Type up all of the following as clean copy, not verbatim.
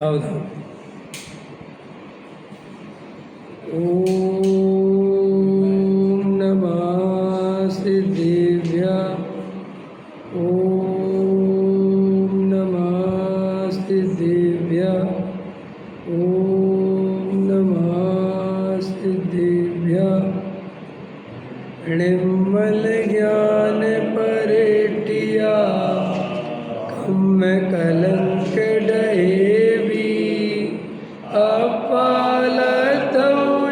सावधान। ओम नमः सिद्धिभ्यः। ओम नमः सिद्धिभ्यः। ओम नमः सिद्धिभ्यः। निर्मल ज्ञान परेटिया कम कलंक डहेवी अपालत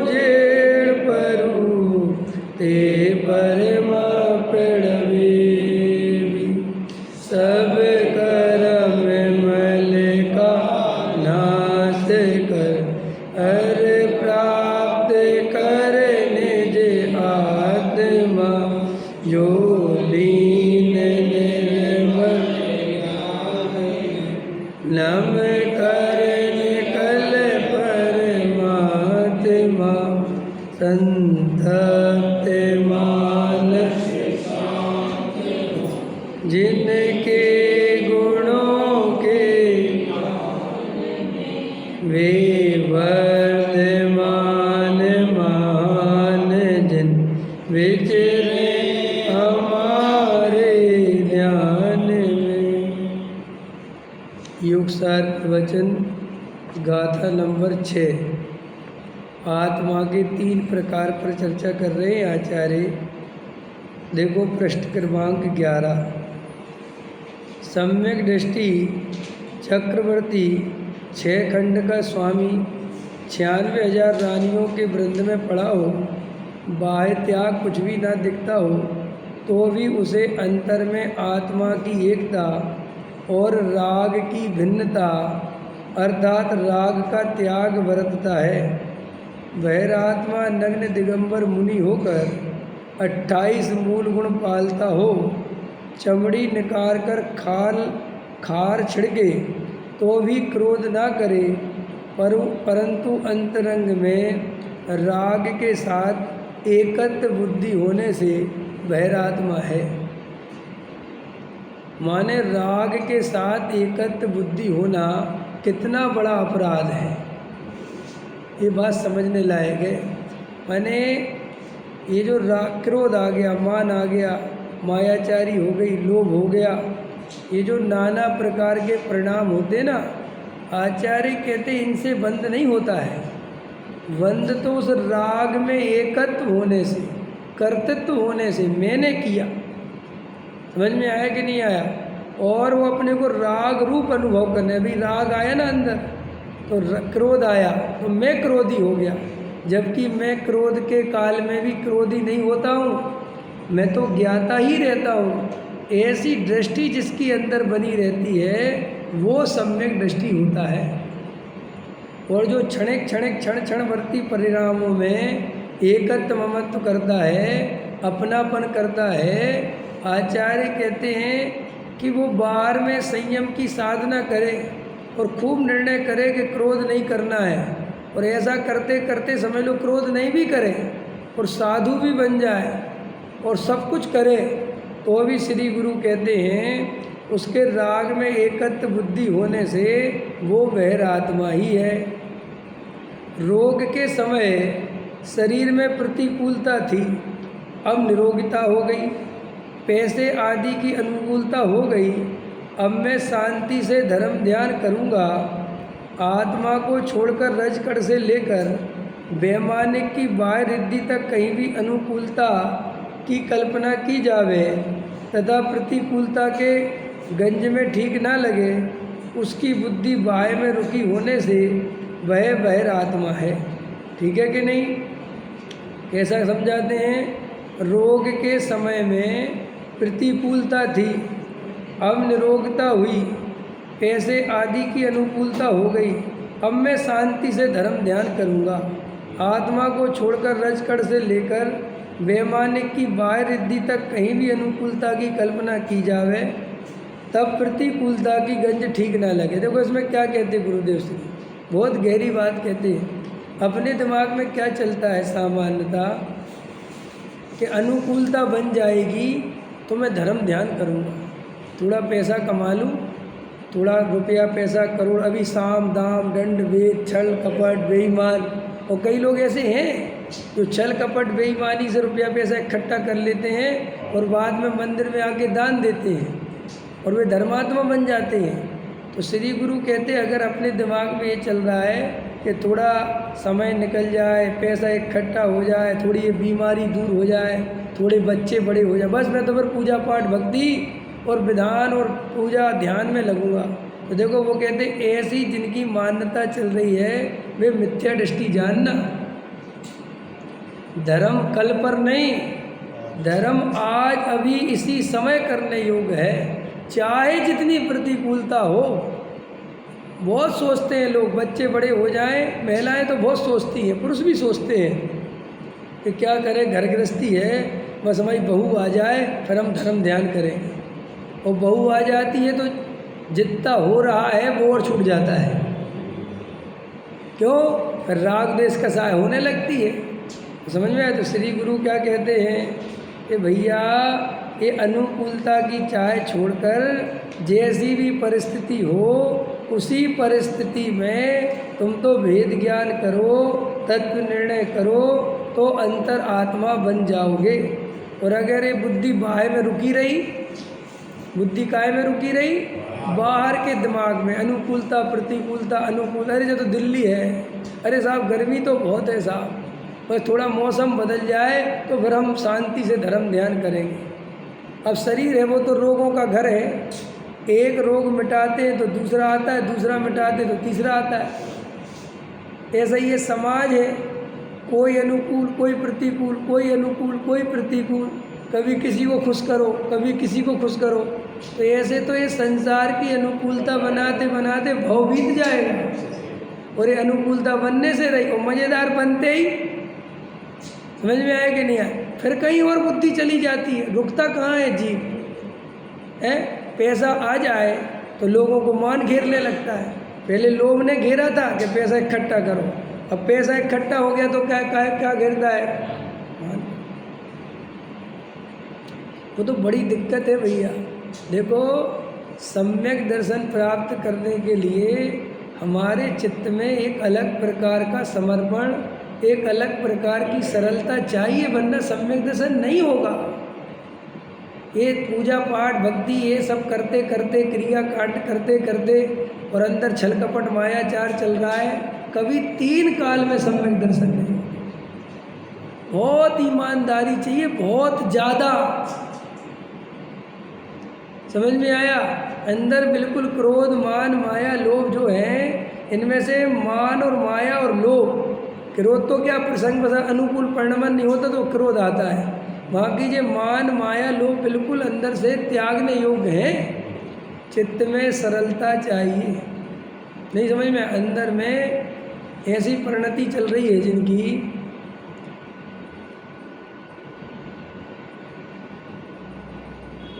जेड़ परू ते परमा पड़वेवी सब करम मल का नाश कर हर प्राप्त कर निज आत्मा जो दीन निर्मल नम कर निकल परमात्मा संतप्त मानस जिनके गुणों के वे वर्धमान महान जिन विचरे हमारे ध्यान में। योगसार वचन गाथा नंबर 6। आत्मा के 3 प्रकार पर चर्चा कर रहे हैं आचार्य। देखो पृष्ठ क्रमांक 11। सम्यक दृष्टि चक्रवर्ती 6 खंड का स्वामी 96,000 रानियों के वृंद में पड़ा हो, बाह्य त्याग कुछ भी ना दिखता हो, तो भी उसे अंतर में आत्मा की एकता और राग की भिन्नता अर्थात राग का त्याग बरतता है। वह आत्मा नग्न दिगंबर मुनि होकर 28 मूल गुण पालता हो, चमड़ी निकाल कर खार छिड़के तो भी क्रोध ना करे, परंतु अंतरंग में राग के साथ एकत्व बुद्धि होने से वह आत्मा है। माने राग के साथ एकत्व बुद्धि होना कितना बड़ा अपराध है, ये बात समझने लायक है। माने ये जो राग क्रोध आ गया, मान आ गया, मायाचारी हो गई, लोभ हो गया, ये जो नाना प्रकार के परिणाम होते ना, आचार्य कहते इनसे बंद नहीं होता है। बंद तो उस राग में एकत्व होने से, कर्तृत्व होने से, मैंने किया। समझ में आया कि नहीं आया? और वो अपने को राग रूप अनुभव करने। अभी राग आया ना अंदर, तो क्रोध आया तो मैं क्रोधी हो गया, जबकि मैं क्रोध के काल में भी क्रोधी नहीं होता हूँ, मैं तो ज्ञाता ही रहता हूँ। ऐसी दृष्टि जिसकी अंदर बनी रहती है वो सम्यक दृष्टि होता है। और जो क्षण वर्ती परिणामों में एकत्व ममत्व करता है, अपनापन करता है, आचार्य कहते हैं कि वो बाहर में संयम की साधना करे और खूब निर्णय करे कि क्रोध नहीं करना है, और ऐसा करते करते समझ लो क्रोध नहीं भी करे और साधु भी बन जाए और सब कुछ करे, तो भी श्री गुरु कहते हैं उसके राग में एकत्व बुद्धि होने से वो वह आत्मा ही है। रोग के समय शरीर में प्रतिकूलता थी, अब निरोगिता हो गई। पैसे आदि की अनुकूलता हो गई, अब मैं शांति से धर्म ध्यान करूँगा। आत्मा को छोड़कर रजकड़ से लेकर वैमानिक की बाह्य रिद्धि तक कहीं भी अनुकूलता की कल्पना की जावे तथा प्रतिकूलता के गंज में ठीक ना लगे, उसकी बुद्धि बाह्य में रुकी होने से वह आत्मा है। ठीक है कि नहीं? कैसा समझाते हैं? रोग के समय में प्रतिकूलता थी, अब निरोगता हुई, पैसे आदि की अनुकूलता हो गई, अब मैं शांति से धर्म ध्यान करूँगा। आत्मा को छोड़कर रजकड़ से लेकर वैमानिक की बाह्य रिद्धि तक कहीं भी अनुकूलता की कल्पना की जावे, तब प्रतिकूलता की गंज ठीक ना लगे। देखो इसमें क्या कहते गुरुदेव श्री, बहुत गहरी बात कहते हैं। अपने दिमाग में क्या चलता है सामान्यता कि अनुकूलता बन जाएगी तो मैं धर्म ध्यान करूँगा, थोड़ा पैसा कमा लूँ थोड़ा रुपया पैसा करोड़, अभी साम दाम दंड वेद छल कपट बेईमान, और कई लोग ऐसे हैं जो छल कपट बेईमानी से रुपया पैसा इकट्ठा कर लेते हैं और बाद में मंदिर में आके दान देते हैं और वे धर्मात्मा बन जाते हैं। तो श्री गुरु कहते हैं अगर अपने दिमाग में ये चल रहा है कि थोड़ा समय निकल जाए, पैसा इकट्ठा हो जाए, थोड़ी ये बीमारी दूर हो जाए, थोड़े बच्चे बड़े हो जाए, बस मैं तो फिर पूजा पाठ भक्ति और विधान और पूजा ध्यान में लगूंगा। तो देखो वो कहते ऐसी जिनकी मान्यता चल रही है वे मिथ्या दृष्टि जानना। धर्म कल पर नहीं, धर्म आज अभी इसी समय करने योग्य है, चाहे जितनी प्रतिकूलता हो। बहुत सोचते हैं लोग बच्चे बड़े हो जाएं, महिलाएं तो बहुत सोचती हैं, पुरुष भी सोचते हैं कि क्या करें, घर गृहस्थी है, बस हमारी बहू आ जाए फिर हम धर्म ध्यान करेंगे। और बहू आ जाती है तो जितना हो रहा है वो और छूट जाता है। क्यों? फिर राग द्वेष का सहाय होने लगती है। तो समझ में आए? तो श्री गुरु क्या कहते हैं कि भैया ये अनुकूलता की चाह छोड़कर जैसी भी परिस्थिति हो उसी परिस्थिति में तुम तो भेद ज्ञान करो, तत्व निर्णय करो तो अंतर आत्मा बन जाओगे। और अगर ये बुद्धि बाहर में रुकी रही, बुद्धि काय में रुकी रही? बाहर के दिमाग में अनुकूलता प्रतिकूलता अनुकूल, अरे जो तो दिल्ली है, अरे साहब गर्मी तो बहुत है साहब, बस थोड़ा मौसम बदल जाए तो फिर हम शांति से धर्म ध्यान करेंगे। अब शरीर है वो तो रोगों का घर है, एक रोग मिटाते हैं तो दूसरा आता है, दूसरा मिटाते तो तीसरा आता है। ऐसा ही ये समाज है, कोई अनुकूल कोई प्रतिकूल, कोई अनुकूल कोई प्रतिकूल, कभी किसी को खुश करो कभी किसी को खुश करो। तो ऐसे तो ये संसार की अनुकूलता बनाते बनाते भाव बीत जाएगा और ये अनुकूलता बनने से रही और मज़ेदार बनते ही समझ में आया कि नहीं आया, फिर कहीं और बुद्धि चली जाती है। रुकता कहाँ है जीव है? पैसा आ जाए तो लोगों को मान घेरने लगता है। पहले लोग ने घेरा था कि पैसा इकट्ठा करो, अब पैसा इकट्ठा हो गया तो क्या घेरता है? वो तो बड़ी दिक्कत है भैया। देखो सम्यक दर्शन प्राप्त करने के लिए हमारे चित्त में एक अलग प्रकार का समर्पण, एक अलग प्रकार की सरलता चाहिए, वरना सम्यक दर्शन नहीं होगा। ये पूजा पाठ भक्ति ये सब करते करते क्रिया कांड करते करते और अंदर छल कपट मायाचार चल रहा है, कभी 3 काल में सम्यक दर्शन नहीं। बहुत ईमानदारी चाहिए, बहुत ज़्यादा। समझ में आया? अंदर बिल्कुल क्रोध मान माया लोभ जो है, इनमें से मान और माया और लोभ, क्रोध तो क्या प्रसंग बसा अनुकूल परिणमन नहीं होता तो क्रोध आता है, बाकी जो मान माया लोभ बिल्कुल अंदर से त्यागने योग्य हैं। चित्त में सरलता चाहिए। नहीं समझ में? अंदर में ऐसी परिणति चल रही है जिनकी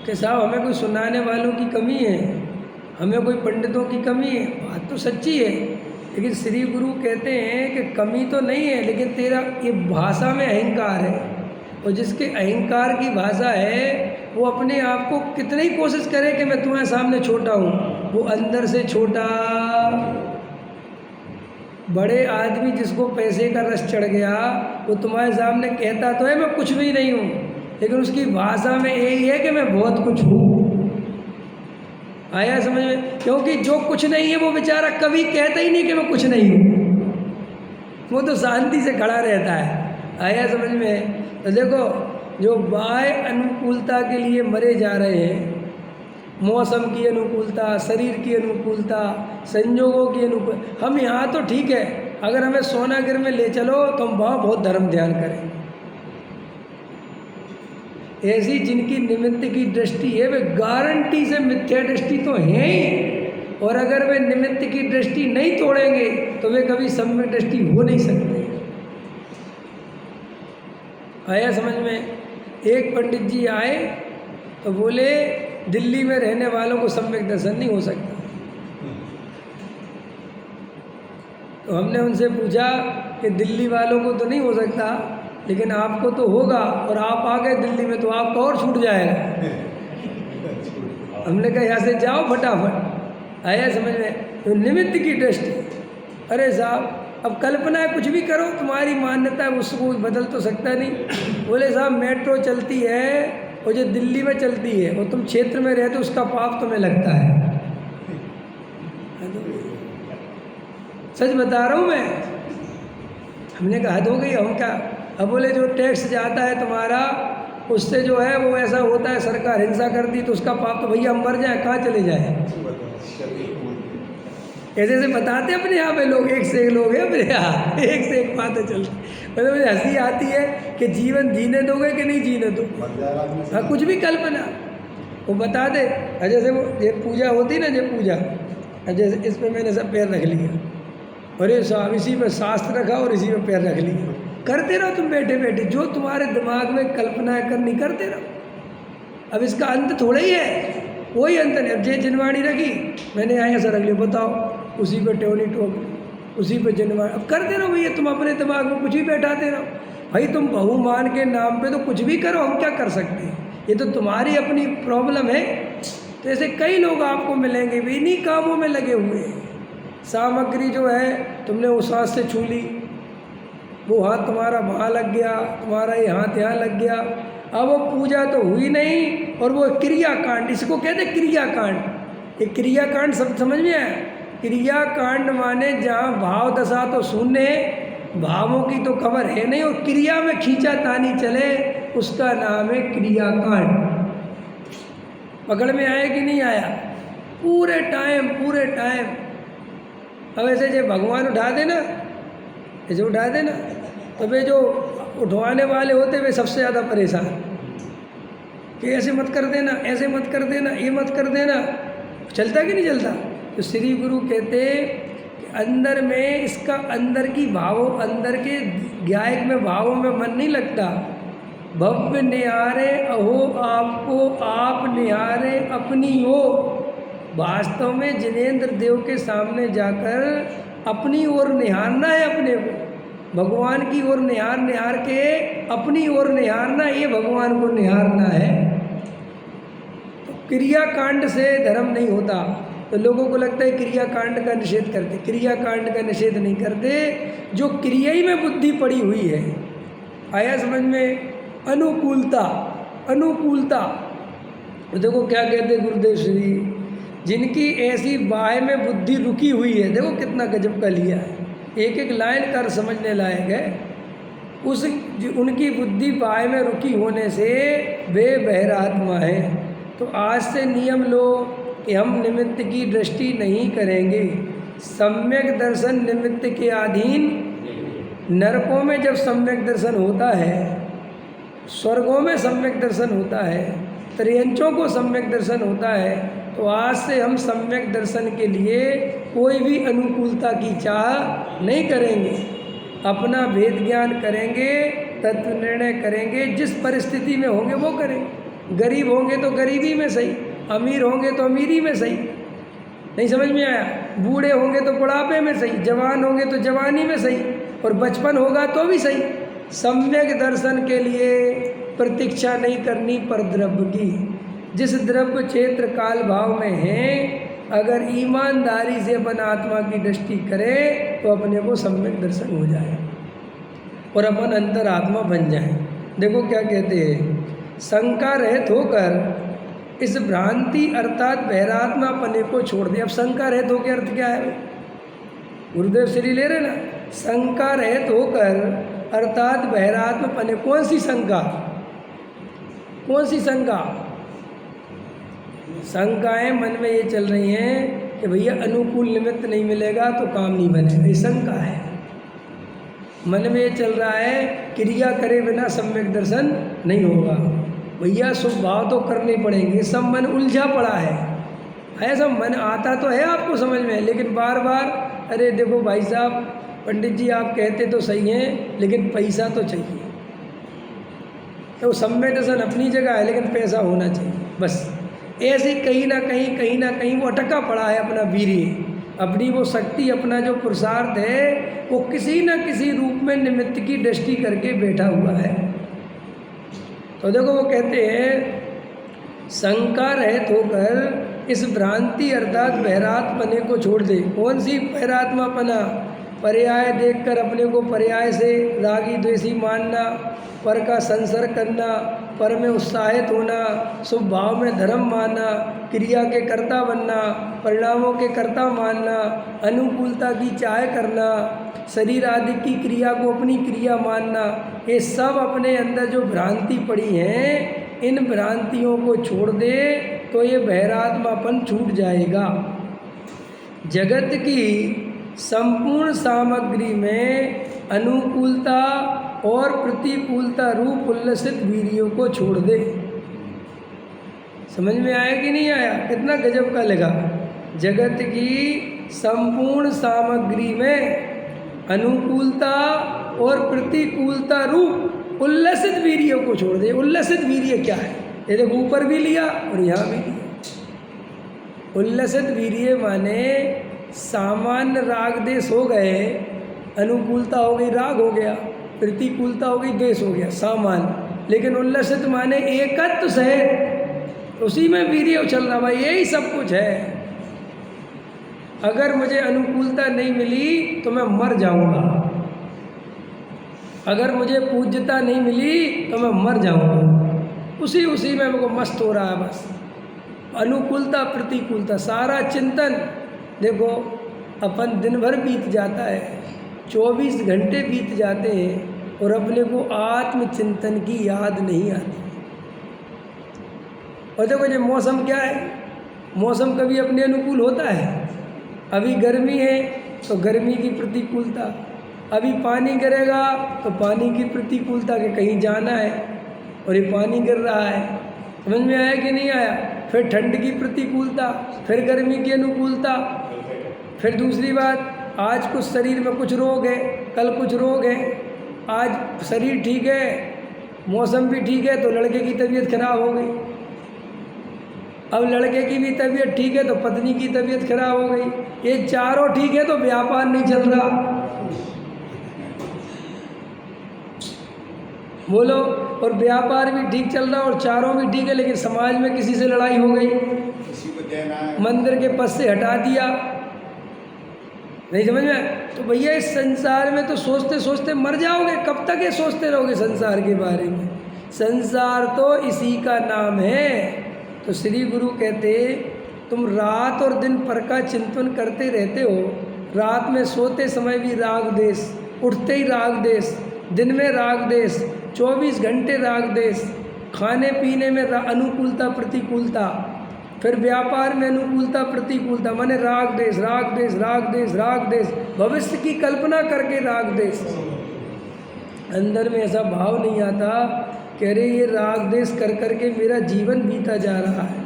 कि साहब हमें कोई सुनाने वालों की कमी है, हमें कोई पंडितों की कमी है। बात तो सच्ची है, लेकिन श्री गुरु कहते हैं कि कमी तो नहीं है, लेकिन तेरा ये भाषा में अहंकार है, और जिसके अहंकार की भाषा है वो अपने आप को कितनी कोशिश करे कि मैं तुम्हारे सामने छोटा हूँ, वो अंदर से छोटा। बड़े आदमी जिसको पैसे का रस चढ़ गया वो तुम्हारे सामने कहता तो है मैं कुछ भी नहीं हूँ, लेकिन उसकी भाषा में यही है कि मैं बहुत कुछ हूँ। आया समझ में? क्योंकि जो कुछ नहीं है वो बेचारा कभी कहता ही नहीं कि मैं कुछ नहीं हूँ, वो तो शांति से खड़ा रहता है। आया समझ में? तो देखो जो बाह्य अनुकूलता के लिए मरे जा रहे हैं, मौसम की अनुकूलता, शरीर की अनुकूलता, संजोगों की अनुकूल, हम यहाँ तो ठीक है, अगर हमें सोनागिर में ले चलो तो हम वहाँ बहुत धर्म ध्यान करेंगे। ऐसी जिनकी निमित्त की दृष्टि है वे गारंटी से मिथ्या दृष्टि तो है ही, और अगर वे निमित्त की दृष्टि नहीं तोड़ेंगे तो वे कभी सम्यक दृष्टि हो नहीं सकते। आया समझ में? एक पंडित जी आए तो बोले दिल्ली में रहने वालों को सम्यक दर्शन नहीं हो सकता। तो हमने उनसे पूछा कि दिल्ली वालों को तो नहीं हो सकता, लेकिन आपको तो होगा, और आप आ गए दिल्ली में तो आपका और छूट जाएगा। हमने कहा यहाँ से जाओ फटाफट, आया समझ में? तो निमित्त की दृष्टि। अरे साहब अब कल्पना कुछ भी करो, तुम्हारी मान्यता है उसको बदल तो सकता नहीं। बोले साहब मेट्रो चलती है और जो दिल्ली में चलती है और तुम क्षेत्र में रहते उसका पाप तुम्हें लगता है। सच बता रहा हूँ मैं। हमने कहा हद हो गई, हम क्या। अब बोले जो टैक्स जाता है तुम्हारा उससे जो है वो ऐसा होता है, सरकार हिंसा करती तो उसका पाप। तो भैया हम मर जाए कहाँ चले जाए? ऐसे ऐसे बताते अपने यहाँ पे लोग, एक से एक लोग हैं अपने यहाँ, एक से एक बातें चलती। मतलब मुझे हंसी आती है कि जीवन जीने दोगे कि नहीं जीने दोगे। हाँ कुछ भी कल्पना वो बता दे। जैसे वो ये पूजा होती ना, ये पूजा जैसे इस पर मैंने सब पैर रख लिया, अरे साहब इसी पे शास्त्र रखा और इसी में पैर रख लिया। करते रहो तुम बैठे बैठे, जो तुम्हारे दिमाग में कल्पनाएं करनी करते रहो। अब इसका अंत थोड़ा ही है, कोई अंत नहीं। अब जे जिनवाणी रखी मैंने यहाँ ऐसा रख लिया, बताओ उसी पे ट्योनी टोक, उसी पे जिनवाणी। अब करते रहो भैया, तुम अपने दिमाग में कुछ भी बैठाते रहो भाई। तुम बहुमान के नाम पे तो कुछ भी करो, हम क्या कर सकते हैं? ये तो तुम्हारी अपनी प्रॉब्लम है। तो ऐसे कई लोग आपको मिलेंगे भी इन्हीं कामों में लगे हुए हैं। सामग्री जो है तुमने उस हाथ से छू ली, वो हाथ तुम्हारा वहाँ लग गया, तुम्हारा ये हाथ यहाँ लग गया। अब वो पूजा तो हुई नहीं और वो क्रियाकांड, इसको कहते क्रियाकांड। ये क्रियाकांड सब समझ में आया? क्रियाकांड माने जहाँ भाव दशा तो शून्य है, भावों की तो खबर है नहीं और क्रिया में खींचा तानी चले, उसका नाम है क्रियाकांड। पकड़ में आया कि नहीं आया? पूरे टाइम पूरे टाइम। अब ऐसे जो भगवान उठा देना, ऐसे उठा देना तो वे जो उठवाने वाले होते वे सबसे ज़्यादा परेशान कि ऐसे मत कर देना, ऐसे मत कर देना, ये मत कर देना। चलता कि नहीं चलता? तो श्री गुरु कहते कि अंदर में इसका अंदर की भावों, अंदर के गायक में भावों में मन नहीं लगता। भव्य निहारे अहो आपको, आप निहारे अपनी हो। वास्तव में जिनेंद्र देव के सामने जाकर अपनी ओर निहारना है, अपने को भगवान की ओर निहार निहार के अपनी ओर निहारना, ये भगवान को निहारना है। तो क्रियाकांड से धर्म नहीं होता। तो लोगों को लगता है क्रियाकांड का निषेध करते, क्रियाकांड का निषेध नहीं करते। जो क्रिया ही में बुद्धि पड़ी हुई है, आया समझ में? अनुकूलता, अनुकूलता। तो देखो क्या कहते गुरुदेव श्री, जिनकी ऐसी बाह में बुद्धि रुकी हुई है, देखो कितना गजब का लिया है, एक एक लाइन कर समझने लायक है। उस उनकी बुद्धि बाह में रुकी होने से वे बहिरात्मा हैं। तो आज से नियम लो कि हम निमित्त की दृष्टि नहीं करेंगे। सम्यक दर्शन निमित्त के अधीन। नरकों में जब सम्यक दर्शन होता है, स्वर्गों में सम्यक दर्शन होता है, त्रियंचों को सम्यक दर्शन होता है। तो आज से हम सम्यक दर्शन के लिए कोई भी अनुकूलता की चाह नहीं करेंगे। अपना भेद ज्ञान करेंगे, तत्व निर्णय करेंगे, जिस परिस्थिति में होंगे वो करेंगे। गरीब होंगे तो गरीबी में सही, अमीर होंगे तो अमीरी में सही। नहीं समझ में आया? बूढ़े होंगे तो बुढ़ापे में सही, जवान होंगे तो जवानी में सही, और बचपन होगा तो भी सही। सम्यक दर्शन के लिए प्रतीक्षा नहीं करनी पर द्रव्य की। जिस द्रव्य क्षेत्र काल भाव में है, अगर ईमानदारी से अपन आत्मा की दृष्टि करे तो अपने को सम्यक दर्शन हो जाए और अपन अंतरात्मा बन जाए। देखो क्या कहते हैं, शंका रहित होकर इस भ्रांति अर्थात बहिरात्मा पने को छोड़ दे। अब शंका रहित हो के अर्थ क्या है? गुरुदेव श्री ले रहे ना, शंका रहित होकर अर्थात बहिरात्मा पने। कौन सी शंका? कौन सी शंका? शंकाएं मन में ये चल रही हैं कि भैया अनुकूल निमित्त नहीं मिलेगा तो काम नहीं बनेगा, ये शंका है। मन में ये चल रहा है क्रिया करे बिना सम्यक दर्शन नहीं होगा। भैया शुभ भाव तो करने पड़ेंगे, सब मन उलझा पड़ा है। ऐसा मन आता तो है आपको समझ में, लेकिन बार बार अरे देखो भाई साहब, पंडित जी आप कहते तो सही हैं लेकिन पैसा तो चाहिए। तो सम्यक दर्शन अपनी जगह है लेकिन पैसा होना चाहिए। बस ऐसे कहीं ना कहीं वो अटका पड़ा है अपना वीर्य, अपनी वो शक्ति, अपना जो पुरुषार्थ है वो किसी न किसी रूप में निमित्त की दृष्टि करके बैठा हुआ है। तो देखो वो कहते हैं शंका रहित होकर इस भ्रांति अर्थात बहरात्मपने को छोड़ दे। कौन सी बहरात्मापना? पर्याय देखकर अपने को पर्याय से रागी द्वेषी मानना, पर का संसर्ग करना, पर में उत्साहित होना, शुभ भाव में धर्म मानना, क्रिया के कर्ता बनना, परिणामों के कर्ता मानना, अनुकूलता की चाह करना, शरीर आदि की क्रिया को अपनी क्रिया मानना, ये सब अपने अंदर जो भ्रांति पड़ी हैं, इन भ्रांतियों को छोड़ दे तो ये बहरात्मापन छूट जाएगा। जगत की संपूर्ण सामग्री में अनुकूलता और प्रतिकूलता रूप उल्लसित वीर्यों को छोड़ दे। समझ में आया कि नहीं आया? कितना गजब का लगा। जगत की संपूर्ण सामग्री में अनुकूलता और प्रतिकूलता रूप उल्लसित वीर्यों को छोड़ दे। उल्लसित वीर्य क्या है? ये देखो, ऊपर भी लिया और यहाँ भी लिया। उल्लसित वीर्य माने सामान्य राग देश हो गए, अनुकूलता हो गई, राग हो गया, प्रतिकूलता हो गई, द्वेष हो गया, सामान्य। लेकिन उल्लसित माने एकत्व सहित, उसी में वीर्य उछल रहा। भाई यही सब कुछ है। अगर मुझे अनुकूलता नहीं मिली तो मैं मर जाऊंगा, अगर मुझे पूज्यता नहीं मिली तो मैं मर जाऊंगा। उसी में मेरे को मस्त हो रहा है बस। अनुकूलता प्रतिकूलता सारा चिंतन। देखो, अपन दिन भर बीत जाता है, 24 घंटे बीत जाते हैं और अपने को आत्मचिंतन की याद नहीं आती। और देखो, ये मौसम क्या है? मौसम कभी अपने अनुकूल होता है? अभी गर्मी है तो गर्मी की प्रतिकूलता, अभी पानी गिरेगा तो पानी की प्रतिकूलता के कहीं जाना है और ये पानी गिर रहा है। समझ में आया कि नहीं आया? फिर ठंड की प्रतिकूलता, फिर गर्मी की अनुकूलता, फिर दूसरी बात, आज कुछ शरीर में कुछ रोग है, कल कुछ रोग है। आज शरीर ठीक है, मौसम भी ठीक है, तो लड़के की तबीयत खराब हो गई। अब लड़के की भी तबीयत ठीक है तो पत्नी की तबीयत खराब हो गई। ये चारों ठीक है तो व्यापार नहीं चल रहा। बोलो, और व्यापार भी ठीक चल रहा और चारों भी ठीक है, लेकिन समाज में किसी से लड़ाई हो गई, मंदिर के पद से हटा दिया। नहीं समझ में? तो भैया इस संसार में तो सोचते सोचते मर जाओगे। कब तक ये सोचते रहोगे संसार के बारे में? संसार तो इसी का नाम है। तो श्री गुरु कहते, तुम रात और दिन पर का चिंतन करते रहते हो। रात में सोते समय भी राग देश, उठते ही राग देश, दिन में राग देश, 24 घंटे राग देश, खाने पीने में अनुकूलता प्रतिकूलता, फिर व्यापार में अनुकूलता प्रतिकूलता, माने राग देश राग देश राग देश राग देश, भविष्य की कल्पना करके राग देश। अंदर में ऐसा भाव नहीं आता, कह रहे ये राग देश कर करके मेरा जीवन बीता जा रहा है।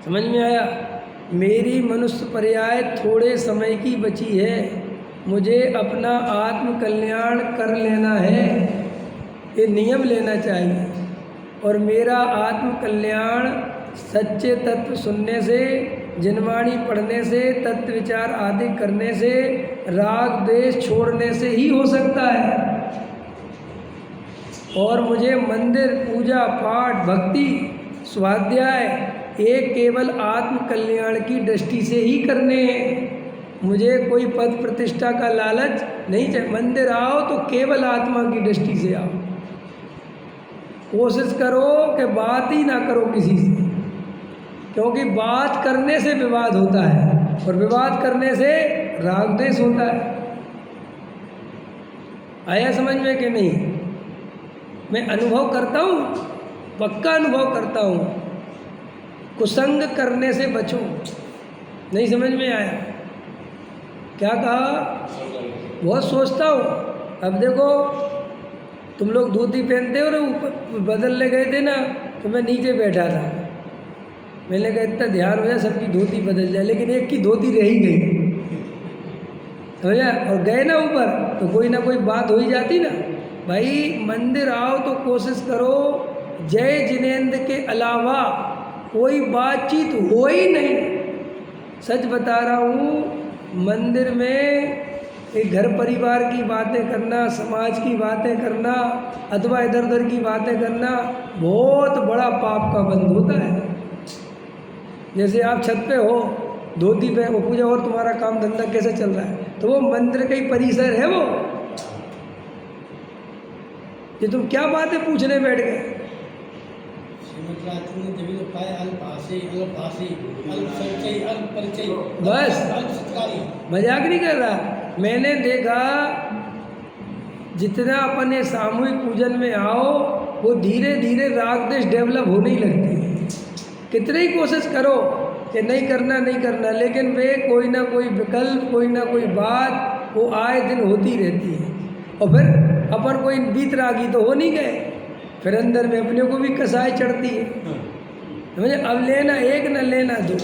समझ में आया? मेरी मनुष्य पर्याय थोड़े समय की बची है, मुझे अपना आत्म कल्याण कर लेना है, ये नियम लेना चाहिए। और मेरा आत्म कल्याण सच्चे तत्व सुनने से, जिनवाणी पढ़ने से, तत्व विचार आदि करने से, राग द्वेष छोड़ने से ही हो सकता है। और मुझे मंदिर, पूजा पाठ, भक्ति, स्वाध्याय ये केवल आत्म कल्याण की दृष्टि से ही करने हैं। मुझे कोई पद प्रतिष्ठा का लालच नहीं चाहिए। मंदिर आओ तो केवल आत्मा की दृष्टि से आओ। कोशिश करो कि बात ही ना करो किसी से, क्योंकि बात करने से विवाद होता है और विवाद करने से राग द्वेष होता है। आया समझ में कि नहीं? मैं अनुभव करता हूँ, पक्का अनुभव करता हूँ। कुसंग करने से बचो। नहीं समझ में आया? क्या कहा? बहुत सोचता हूँ। अब देखो, तुम लोग धोती पहनते हो ना, ऊपर बदलने गए थे ना, तो मैं नीचे बैठा था। मैंने कहा इतना ध्यान हो जाए सबकी धोती बदल जाए, लेकिन एक की धोती रह ही गई, समझा? और गए ना ऊपर तो कोई ना कोई बात हो ही जाती ना। भाई मंदिर आओ तो कोशिश करो जय जिनेंद्र के अलावा कोई बातचीत हो ही नहीं। सच बता रहा हूँ, मंदिर में एक घर परिवार की बातें करना, समाज की बातें करना, अथवा इधर उधर की बातें करना बहुत बड़ा पाप का बंध होता है। जैसे आप छत पे हो, धोती पे वो पूजा, और तुम्हारा काम धंधा कैसे चल रहा है, तो वो मंदिर का ही परिसर है वो। ये तुम क्या बातें पूछने बैठ गए? बस मजाक नहीं कर रहा। मैंने देखा जितना अपने सामूहिक पूजन में आओ, वो धीरे धीरे राग देश डेवलप होने ही लगती है। कितनी ही कोशिश करो कि नहीं करना, लेकिन वे कोई ना कोई विकल्प, कोई ना कोई बात वो आए दिन होती रहती है। और फिर अपन कोई बीतरागी तो हो नहीं गए, फिर अंदर में अपने को भी कसाई चढ़ती है। समझे? अब लेना एक न लेना दो,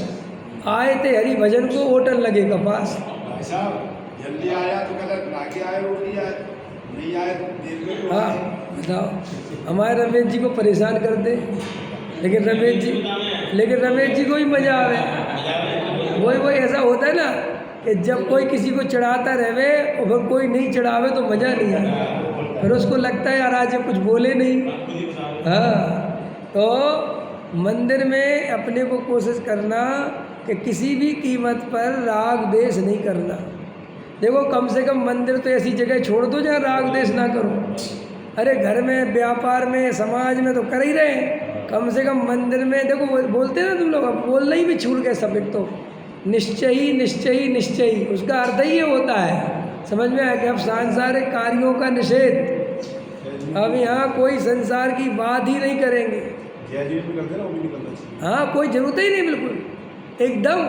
आए थे हरि भजन को, होटल लगे कपास। जल्दी आया तो गलत, आगे आए रोटी आए, नहीं आए तो देर में। हाँ बताओ, हमारे रमेश जी को परेशान करते, लेकिन रमेश जी को ही मजा आवे। वही ऐसा होता है ना कि जब कोई किसी को चढ़ाता रहे और फिर कोई नहीं चढ़ावे तो मज़ा नहीं आता, फिर उसको लगता है यार आज ये कुछ बोले नहीं। हाँ, तो मंदिर में अपने को कोशिश करना कि किसी भी कीमत पर राग देश नहीं करना। देखो कम से कम मंदिर तो ऐसी जगह छोड़ दो जहाँ राग देश ना करो। अरे घर में, व्यापार में, समाज में तो कर ही रहे हैं, कम से कम मंदिर में। देखो बोलते हैं ना तुम लोग, अब बोलना ही भी छूट गए सब। एक तो निश्चयी, उसका अर्थ ही ये होता है, समझ में आया कि अब सांसारिक कार्यों का निषेध। अब यहाँ कोई संसार की बात ही नहीं करेंगे। हाँ, कोई जरूरत ही नहीं, बिल्कुल एकदम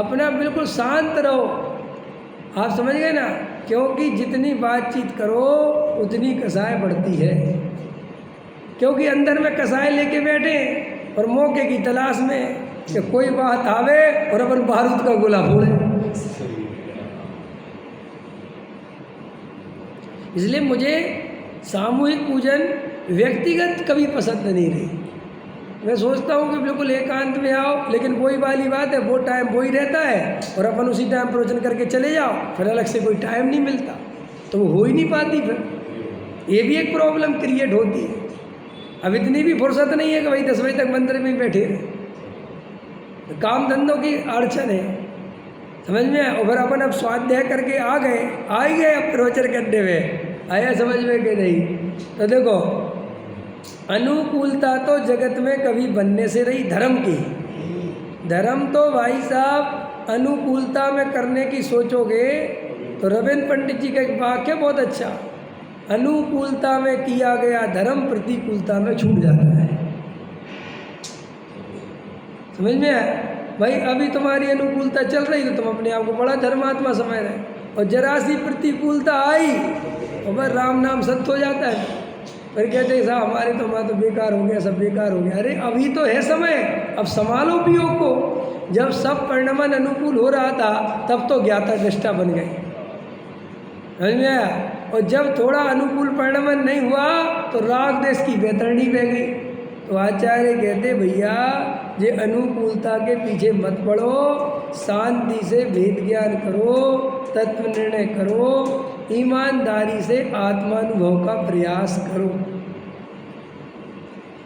अपना बिल्कुल शांत रहो। आप समझ गए ना? क्योंकि जितनी बातचीत करो उतनी कसाय बढ़ती है, क्योंकि अंदर में कसाय लेके बैठे और मौके की तलाश में कि कोई बात आवे और अपन बारूद का गोला फोड़े। इसलिए मुझे सामूहिक पूजन व्यक्तिगत कभी पसंद नहीं रही। मैं सोचता हूँ कि बिल्कुल एकांत में आओ, लेकिन वही वाली बात है, वो टाइम वही रहता है और अपन उसी टाइम प्रवचन करके चले जाओ, फिर अलग से कोई टाइम नहीं मिलता, तो वो हो ही नहीं पाती। फिर ये भी एक प्रॉब्लम क्रिएट होती है। अब इतनी भी फुर्सत नहीं है कि भाई 10 बजे तक मंदिर में बैठे रहे, तो काम धंधों की अड़चन है, समझ में। और फिर अपन अब स्वाध्याय करके आ ही गए अब प्रवचन करने में, आया समझ में कि नहीं? तो देखो, अनुकूलता तो जगत में कभी बनने से रही धर्म की। धर्म तो भाई साहब अनुकूलता में करने की सोचोगे तो रविंद्र पंडित जी का एक वाक्य बहुत अच्छा, अनुकूलता में किया गया धर्म प्रतिकूलता में छूट जाता है। समझ में आया? भाई अभी तुम्हारी अनुकूलता चल रही तो तुम अपने आप को बड़ा धर्मात्मा समझ रहे, और जरा सी प्रतिकूलता आई तो बस राम नाम सत्य हो जाता है। फिर कहते हैं साहब हमारे तो हमारा तो बेकार हो गया, सब बेकार हो गया। अरे अभी तो है समय, अब संभालो उपयोग को। जब सब परिणमन अनुकूल हो रहा था तब तो ज्ञाता दृष्टा बन गए, समझ में आया? और जब थोड़ा अनुकूल परिणमन नहीं हुआ तो राग देश की बैतरणी बह गई। तो आचार्य कहते भैया ये अनुकूलता के पीछे मत पड़ो, शांति से भेद ज्ञान करो, तत्व निर्णय करो, ईमानदारी से आत्मानुभव का प्रयास करो।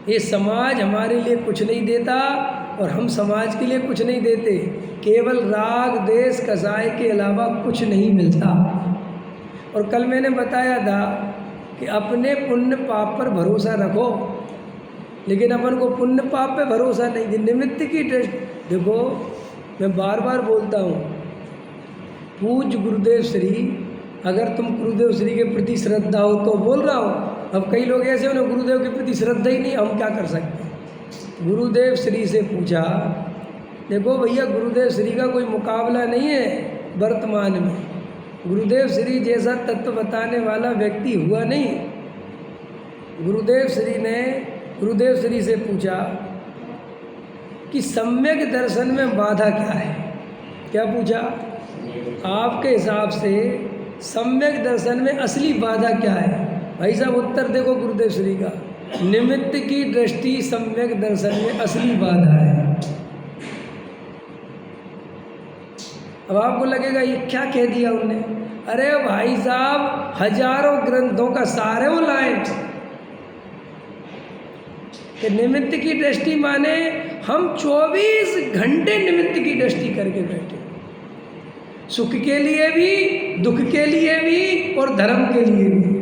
ये समाज हमारे लिए कुछ नहीं देता और हम समाज के लिए कुछ नहीं देते, केवल राग देश कसाय के अलावा कुछ नहीं मिलता। और कल मैंने बताया था कि अपने पुण्य पाप पर भरोसा रखो, लेकिन अपन को पुण्य पाप पे भरोसा नहीं, निमित्त की दृष्टि। देखो मैं बार बार बोलता हूँ, पूज्य गुरुदेव श्री, अगर तुम गुरुदेव श्री के प्रति श्रद्धा हो तो बोल रहा हूँ। अब कई लोग ऐसे उन्हें गुरुदेव के प्रति श्रद्धा ही नहीं, हम क्या कर सकते? गुरुदेव श्री से पूछा, देखो भैया गुरुदेव श्री का कोई मुकाबला नहीं है वर्तमान में, गुरुदेव श्री जैसा तत्व बताने वाला व्यक्ति हुआ नहीं। गुरुदेव श्री ने गुरुदेव श्री से पूछा कि सम्यक दर्शन में बाधा क्या है। क्या पूछा? आपके हिसाब से सम्यक दर्शन में असली बाधा क्या है? भाई साहब उत्तर देखो गुरुदेव श्री का, निमित्त की दृष्टि सम्यक दर्शन में असली बाधा है। अब आपको लगेगा ये क्या कह दिया उन्होंने? अरे भाई साहब हजारों ग्रंथों का सार है वो लाइन कि निमित्त की दृष्टि माने हम 24 घंटे निमित्त की दृष्टि करके बैठे, सुख के लिए भी, दुख के लिए भी और धर्म के लिए भी।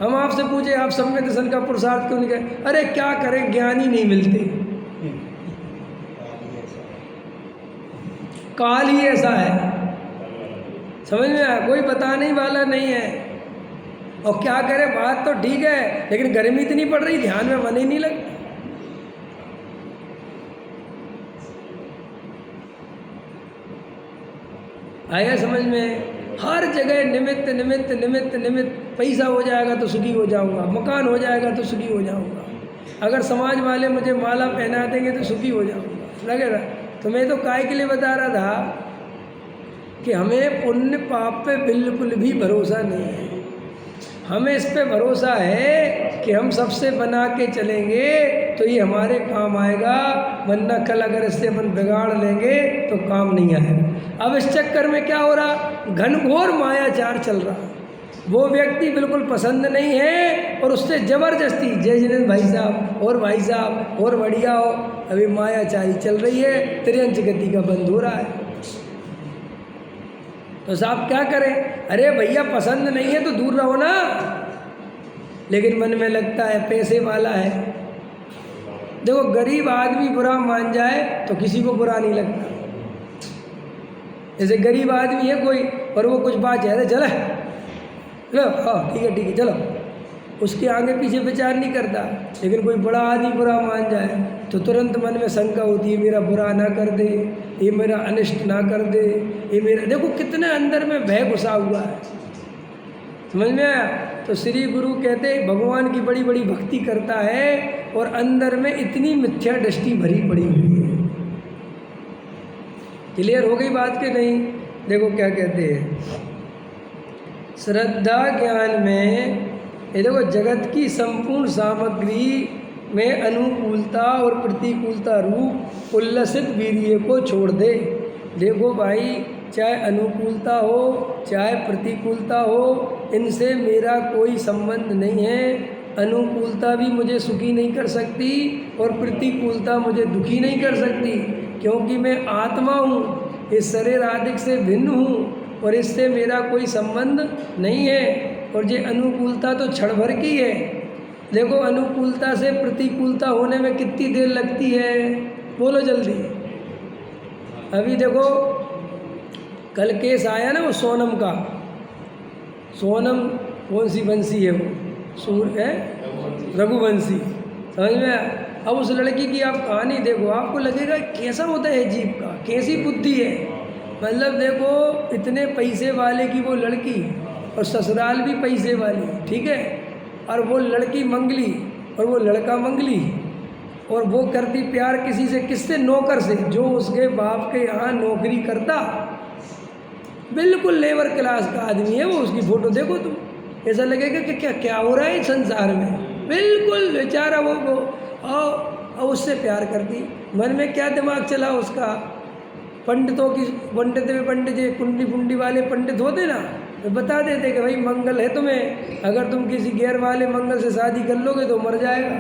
हम आपसे पूछे आप सम्यक दर्शन का पुरुषार्थ क्यों नहीं गए? अरे क्या करें, ज्ञान ही नहीं मिलते, काल ही ऐसा है। समझ में आया? कोई बताने वाला नहीं है। और क्या करे, बात तो ठीक है, लेकिन गर्मी इतनी पड़ रही, ध्यान में मन ही नहीं लगता। आया समझ में? हर जगह निमित्त निमित्त निमित्त निमित्त। पैसा हो जाएगा तो सुखी हो जाऊंगा, मकान हो जाएगा तो सुखी हो जाऊंगा, अगर समाज वाले मुझे माला पहना देंगे तो सुखी हो जाऊंगा। लगेगा तो मैं तो काय के लिए बता रहा था कि हमें पुण्य पाप पे बिल्कुल भी भरोसा नहीं है। हमें इस पे भरोसा है कि हम सबसे बना के चलेंगे तो ये हमारे काम आएगा, वरना कल अगर इससे अपन बिगाड़ लेंगे तो काम नहीं आएगा। अब इस चक्कर में क्या हो रहा, घनघोर मायाचार चल रहा। वो व्यक्ति बिल्कुल पसंद नहीं है और उससे ज़बरदस्ती जय जिनेंद्र भाई साहब और भाई साहब और बढ़िया हो, अभी मायाचारी चल रही है, त्रियंच गति का बंद हो रहा है। तो साहब क्या करें? अरे भैया पसंद नहीं है तो दूर रहो ना, लेकिन मन में लगता है पैसे वाला है। देखो गरीब आदमी बुरा मान जाए तो किसी को बुरा नहीं लगता। जैसे गरीब आदमी है कोई और वो कुछ बात है, चले लो, हाँ ठीक है चलो, उसके आगे पीछे विचार नहीं करता। लेकिन कोई बड़ा आदमी बुरा मान जाए तो तुरंत मन में शंका होती है, मेरा बुरा ना कर दे, ये मेरा अनिष्ट ना कर दे, ये मेरा। देखो कितने अंदर में भय घुसा हुआ है। समझ में आया? तो श्री गुरु कहते भगवान की बड़ी बड़ी भक्ति करता है और अंदर में इतनी मिथ्या दृष्टि भरी पड़ी हुई है। क्लियर हो गई बात के नहीं? देखो क्या कहते हैं, श्रद्धा ज्ञान में ये देखो जगत की संपूर्ण सामग्री में अनुकूलता और प्रतिकूलता रूप उल्लसित वीर्य को छोड़ दे। देखो भाई, चाहे अनुकूलता हो चाहे प्रतिकूलता हो, इनसे मेरा कोई संबंध नहीं है। अनुकूलता भी मुझे सुखी नहीं कर सकती और प्रतिकूलता मुझे दुखी नहीं कर सकती, क्योंकि मैं आत्मा हूँ, इस शरीर आदि से भिन्न हूँ और इससे मेरा कोई संबंध नहीं है। और ये अनुकूलता तो क्षण भर की है। देखो अनुकूलता से प्रतिकूलता होने में कितनी देर लगती है, बोलो जल्दी। अभी देखो कल केस आया ना वो सोनम का, सोनम कौन सी वंशी है वो, सूर्य है रघुवंशी, समझ में आया? अब उस लड़की की आप कहानी देखो, आपको लगेगा कैसा होता है जीव का, कैसी बुद्धि है। मतलब देखो इतने पैसे वाले की वो लड़की और ससुराल भी पैसे वाली, ठीक है, और वो लड़की मंगली और वो लड़का मंगली, और वो करती प्यार किसी से, किससे? नौकर से, जो उसके बाप के यहाँ नौकरी करता, बिल्कुल लेबर क्लास का आदमी है वो। उसकी फ़ोटो देखो तुम, ऐसा लगेगा कि क्या क्या हो रहा है संसार में। बिल्कुल बेचारा वो और उससे प्यार करती। मन में क्या दिमाग चला उसका? पंडितों की, पंडित जी कुंडी पुंडी वाले पंडित होते ना, तो बता देते कि भाई मंगल है तुम्हें, अगर तुम किसी गैर वाले मंगल से शादी कर लोगे तो मर जाएगा।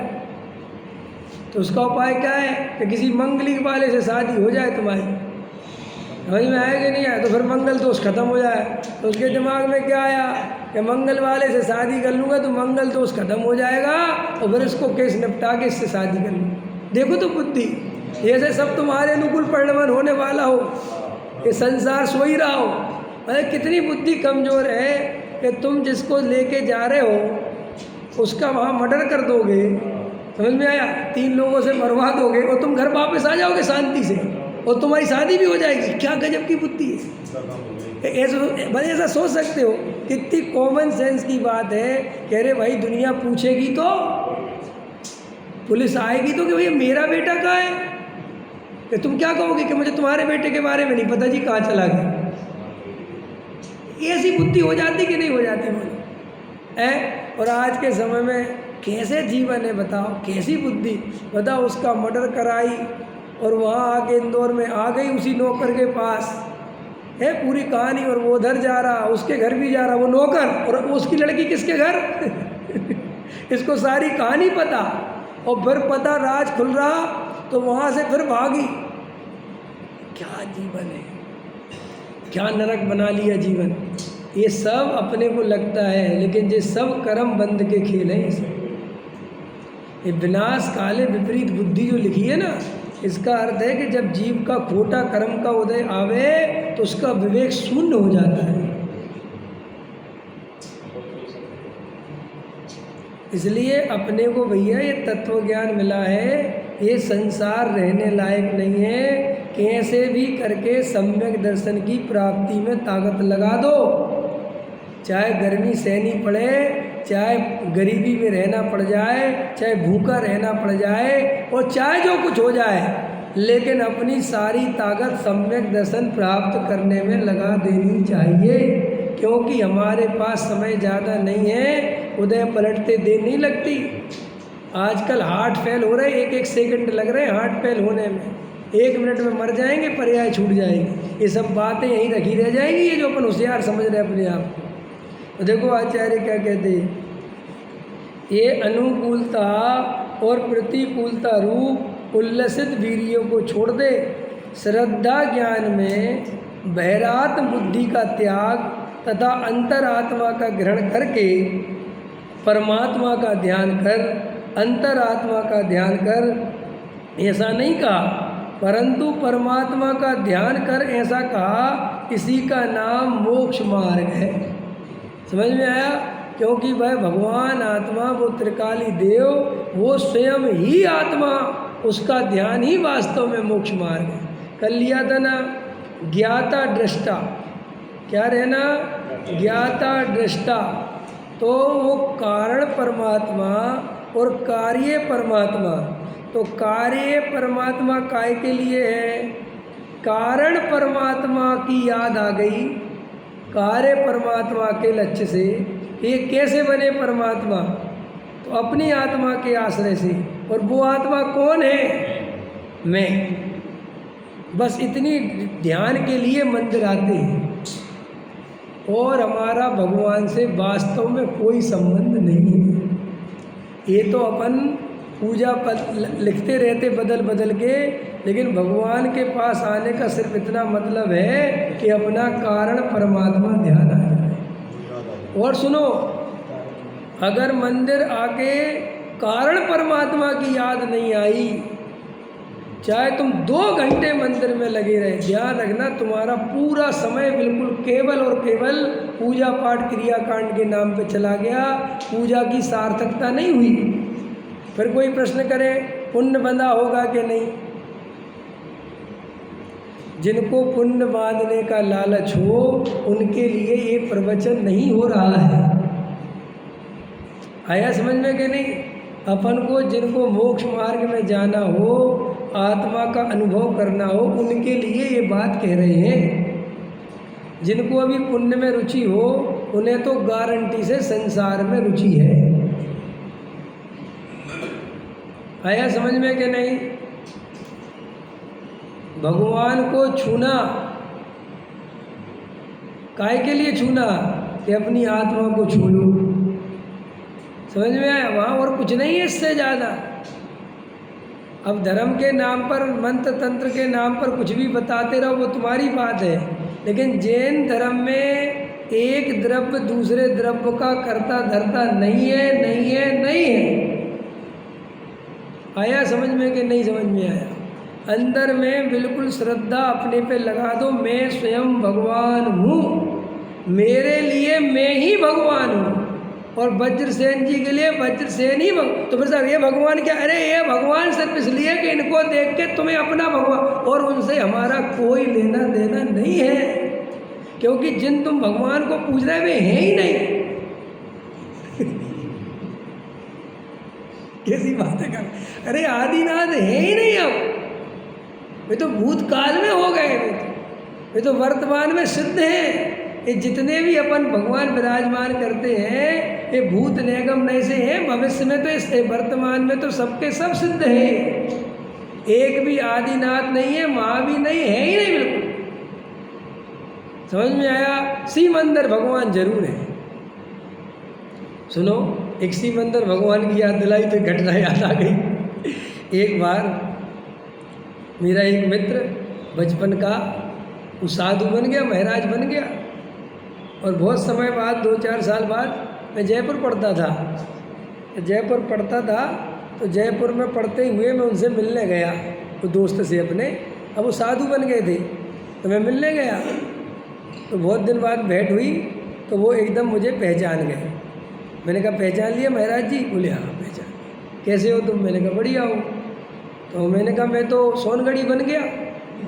तो उसका उपाय क्या है कि किसी मंगली वाले से शादी हो जाए तुम्हारी। समझ में आया कि नहीं आया? तो फिर मंगल दोष खत्म हो जाए। तो उसके दिमाग में क्या आया कि मंगल वाले से शादी कर लूँगा तो मंगल दोष खत्म हो जाएगा और फिर इसको केस निपटा के इससे शादी कर लूँ। देखो तो बुद्धि, ऐसे सब तुम्हारे अनुकूल परिणमन होने वाला हो, ये संसार सो ही रहा हो। अरे कितनी बुद्धि कमज़ोर है कि तुम जिसको लेके जा रहे हो उसका वहाँ मर्डर कर दोगे, समझ में आया? 3 लोगों से मरवा दोगे और तुम घर वापस आ जाओगे शांति से और तुम्हारी शादी भी हो जाएगी। क्या गजब की बुद्धि है। ऐसा सोच सकते हो? कितनी कॉमन सेंस की बात है। कह रहे भाई दुनिया पूछेगी तो, पुलिस आएगी तो कि भैया मेरा बेटा कहाँ है, कि तुम क्या कहोगे कि मुझे तुम्हारे बेटे के बारे में नहीं पता जी, कहाँ चला गया। ऐसी बुद्धि हो जाती कि नहीं हो जाती बोलो है? और आज के समय में कैसे जीवन है बताओ, कैसी बुद्धि बताओ। उसका मर्डर कराई और वहाँ आके इंदौर में आ गई उसी नौकर के पास है पूरी कहानी, और वो उधर जा रहा, उसके घर भी जा रहा वो नौकर, और उसकी लड़की किसके घर इसको सारी कहानी पता और फिर पता राज खुल रहा तो वहाँ से फिर भागी। क्या जीवन है, क्या नरक बना लिया जीवन। ये सब अपने को लगता है, लेकिन ये सब कर्म बंद के खेल हैं। ये सब ये विनाश काले विपरीत बुद्धि जो लिखी है ना, इसका अर्थ है कि जब जीव का खोटा कर्म का उदय आवे तो उसका विवेक शून्य हो जाता है। इसलिए अपने को भैया ये तत्व ज्ञान मिला है, ये संसार रहने लायक नहीं है। कैसे भी करके सम्यक दर्शन की प्राप्ति में ताकत लगा दो, चाहे गर्मी सहनी पड़े, चाहे गरीबी में रहना पड़ जाए, चाहे भूखा रहना पड़ जाए, और चाहे जो कुछ हो जाए, लेकिन अपनी सारी ताकत सम्यक दर्शन प्राप्त करने में लगा देनी चाहिए। क्योंकि हमारे पास समय ज़्यादा नहीं है, उदय पलटते देर नहीं लगती। आजकल हार्ट फेल हो रहे, एक एक सेकंड लग रहे हैं हार्ट फेल होने में। 1 मिनट में मर जाएंगे, पर्याय छूट जाएगी। ये सब बातें यहीं रखी रह जाएंगी, ये जो अपन होशियार समझ रहे हैं अपने आप को। तो देखो आचार्य क्या कहते हैं, ये अनुकूलता और प्रतिकूलता रूप उल्लसित वीर्यों को छोड़ दे, श्रद्धा ज्ञान में बहिरात्म बुद्धि का त्याग तथा अंतरात्मा का ग्रहण करके परमात्मा का ध्यान कर, अंतरात्मा का ध्यान कर ऐसा नहीं कहा, परंतु परमात्मा का ध्यान कर ऐसा कहा। इसी का नाम मोक्ष मार्ग है। समझ में आया? क्योंकि वह भगवान आत्मा, वो त्रिकाली देव, वो स्वयं ही आत्मा, उसका ध्यान ही वास्तव में मोक्ष मार्ग है। कल लिया था ना, ज्ञाता दृष्टा, क्या रहना? ज्ञाता दृष्टा। तो वो कारण परमात्मा और कार्य परमात्मा। तो कार्य परमात्मा काय के लिए है? कारण परमात्मा की याद आ गई, कार्य परमात्मा के लक्ष्य से। ये कैसे बने परमात्मा? तो अपनी आत्मा के आश्रय से। और वो आत्मा कौन है? मैं। बस इतनी ध्यान के लिए मंदिर आते हैं, और हमारा भगवान से वास्तव में कोई संबंध नहीं है। ये तो अपन पूजा पद लिखते रहते बदल बदल के, लेकिन भगवान के पास आने का सिर्फ इतना मतलब है कि अपना कारण परमात्मा ध्यान आ जाए। और सुनो, अगर मंदिर आके कारण परमात्मा की याद नहीं आई, चाहे तुम 2 घंटे मंदिर में लगे रहे, ध्यान रखना तुम्हारा पूरा समय बिल्कुल केवल और केवल पूजा पाठ क्रियाकांड के नाम पे चला गया, पूजा की सार्थकता नहीं हुई। फिर कोई प्रश्न करे पुण्य बंधा होगा कि नहीं? जिनको पुण्य बांधने का लालच हो, उनके लिए ये प्रवचन नहीं हो रहा है। आया समझ में कि नहीं? अपन को जिनको मोक्ष मार्ग में जाना हो, आत्मा का अनुभव करना हो, उनके लिए ये बात कह रहे हैं। जिनको अभी पुण्य में रुचि हो, उन्हें तो गारंटी से संसार में रुचि है। आया समझ में कि नहीं? भगवान को छूना, काय के लिए छूना? कि अपनी आत्मा को छू लो। समझ में आया? वहाँ और कुछ नहीं है इससे ज़्यादा। अब धर्म के नाम पर, मंत्र तंत्र के नाम पर कुछ भी बताते रहो, वो तुम्हारी बात है। लेकिन जैन धर्म में एक द्रव्य दूसरे द्रव्य का कर्ता धर्ता नहीं है, नहीं है, नहीं है। आया समझ में कि नहीं समझ में आया? अंदर में बिल्कुल श्रद्धा अपने पे लगा दो, मैं स्वयं भगवान हूँ, मेरे लिए मैं ही भगवान हूँ। और वज्रसेन जी के लिए वज्रसेन ही तो फिर सर ये भगवान क्या? अरे ये भगवान सिर्फ इसलिए कि इनको देख के तुम्हें अपना भगवान, और उनसे हमारा कोई लेना देना नहीं है, क्योंकि जिन तुम भगवान को पूज रहे वे हैं ही नहीं। कैसी बातें कर? अरे आदिनाथ है ही नहीं। अब वे तो भूतकाल में हो गए, वे तो वर्तमान में सिद्ध हैं। ये जितने भी अपन भगवान विराजमान करते हैं, ये भूत निगम नहीं से हैं। भविष्य में तो इस वर्तमान में तो सबके सब सिद्ध हैं। एक भी आदिनाथ नहीं है, माँ भी नहीं है, ही नहीं बिल्कुल। समझ में आया? सिमंदर भगवान जरूर है। सुनो, एक सिमंदर भगवान की याद दिलाई तो घटना याद आ गई। एक बार मेरा एक मित्र बचपन का, वो साधु बन गया, महाराज बन गया, और बहुत समय बाद 2-4 साल बाद मैं जयपुर पढ़ता था। जयपुर पढ़ता था तो जयपुर में पढ़ते हुए मैं उनसे मिलने गया, तो दोस्त से अपने। अब वो साधु बन गए थे तो मैं मिलने गया, तो बहुत दिन बाद भेंट हुई, तो वो एकदम मुझे पहचान गए। मैंने कहा पहचान लिया महाराज जी? बोले हाँ पहचान। कैसे हो तुम? मैंने कहा बढ़िया हो। तो मैंने कहा मैं तो सोनगढ़ी बन गया।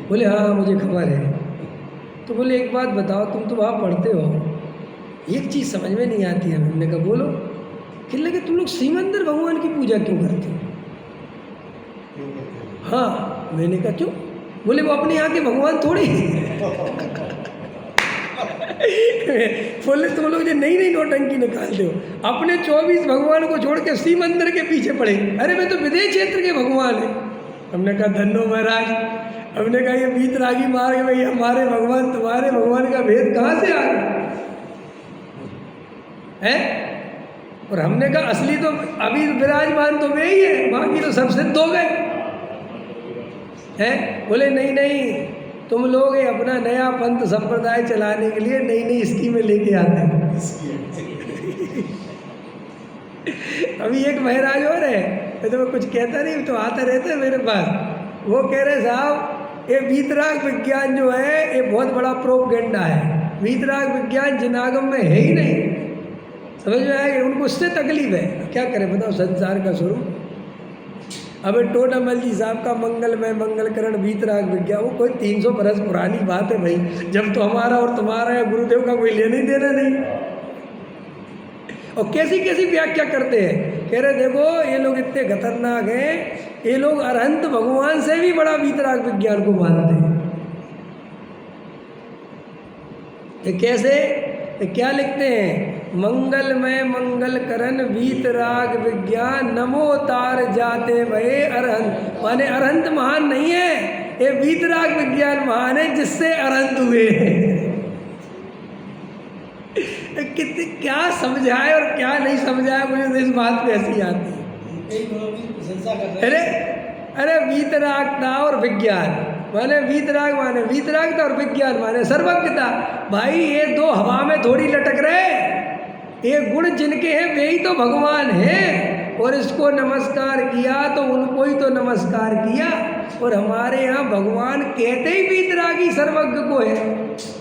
बोले हाँ मुझे खबर है। तो बोले एक बात बताओ, तुम तो वहाँ पढ़ते हो, एक चीज़ समझ में नहीं आती है। मैंने कहा बोलो। कहने लगे तुम लोग सिमंदर भगवान की पूजा क्यों करते हो? हाँ। मैंने कहा क्यों? बोले वो अपने यहाँ के भगवान थोड़ी बोले तुम लोग जो नई नई नौटंकी निकालते हो, अपने 24 भगवान को छोड़ के सिमंदर के पीछे पड़े। अरे मैं तो विदेश क्षेत्र के भगवान है। हमने कहा धन्नो महाराज। हमने कहा ये बीतरागी मार के भाई हमारे भगवान तुम्हारे भगवान का भेद कहाँ से आ गया है? और हमने कहा असली तो अभी विराजमान तो वे ही है, बाकी तो सब सिद्ध हो गए हैं। बोले नहीं नहीं, तुम लोग ये अपना नया पंथ संप्रदाय चलाने के लिए नई नई स्कीमें लेके आते हैं। अभी एक महाराज और है, तो मैं कुछ कहता नहीं, तो आता रहता है मेरे पास। वो कह रहे साहब ये वीतराग विज्ञान जो है ये बहुत बड़ा प्रोपेगेंडा है। वीतराग विज्ञान जिनागम में है ही नहीं। समझ में आया? उनको उससे तकलीफ है। क्या करें बताओ, संसार का स्वरूप। अब टोडामल जी साहब का मंगलमय मंगलकरण वीतराग विज्ञान, वो कोई 300 बरस पुरानी बात है भाई। जब तो हमारा और तुम्हारा या गुरुदेव का कोई लेने देना नहीं। और कैसी कैसी व्याख्या करते हैं। कह रहे देखो ये लोग इतने खतरनाक हैं, ये लोग अरहंत भगवान से भी बड़ा वीतराग विज्ञान को मानते हैं। ये कैसे? ये क्या लिखते हैं? मंगलमय मंगल करण वीतराग विज्ञान नमो तार जाते भये अरहंत। माने अरहंत महान नहीं है, ये वीतराग विज्ञान महान है जिससे अरहंत हुए कितनी क्या समझाए और क्या नहीं समझाए, मुझे तो इस बात पे हंसी आती है। अरे अरे वीतरागता और विज्ञान माने वीतराग माने वीतरागता और विज्ञान माने सर्वज्ञता। भाई ये दो हवा में थोड़ी लटक रहे। ये गुण जिनके हैं वे ही तो भगवान हैं। और इसको नमस्कार किया तो उनको ही तो नमस्कार किया। और हमारे यहाँ भगवान कहते ही वीतरागी सर्वज्ञ को है।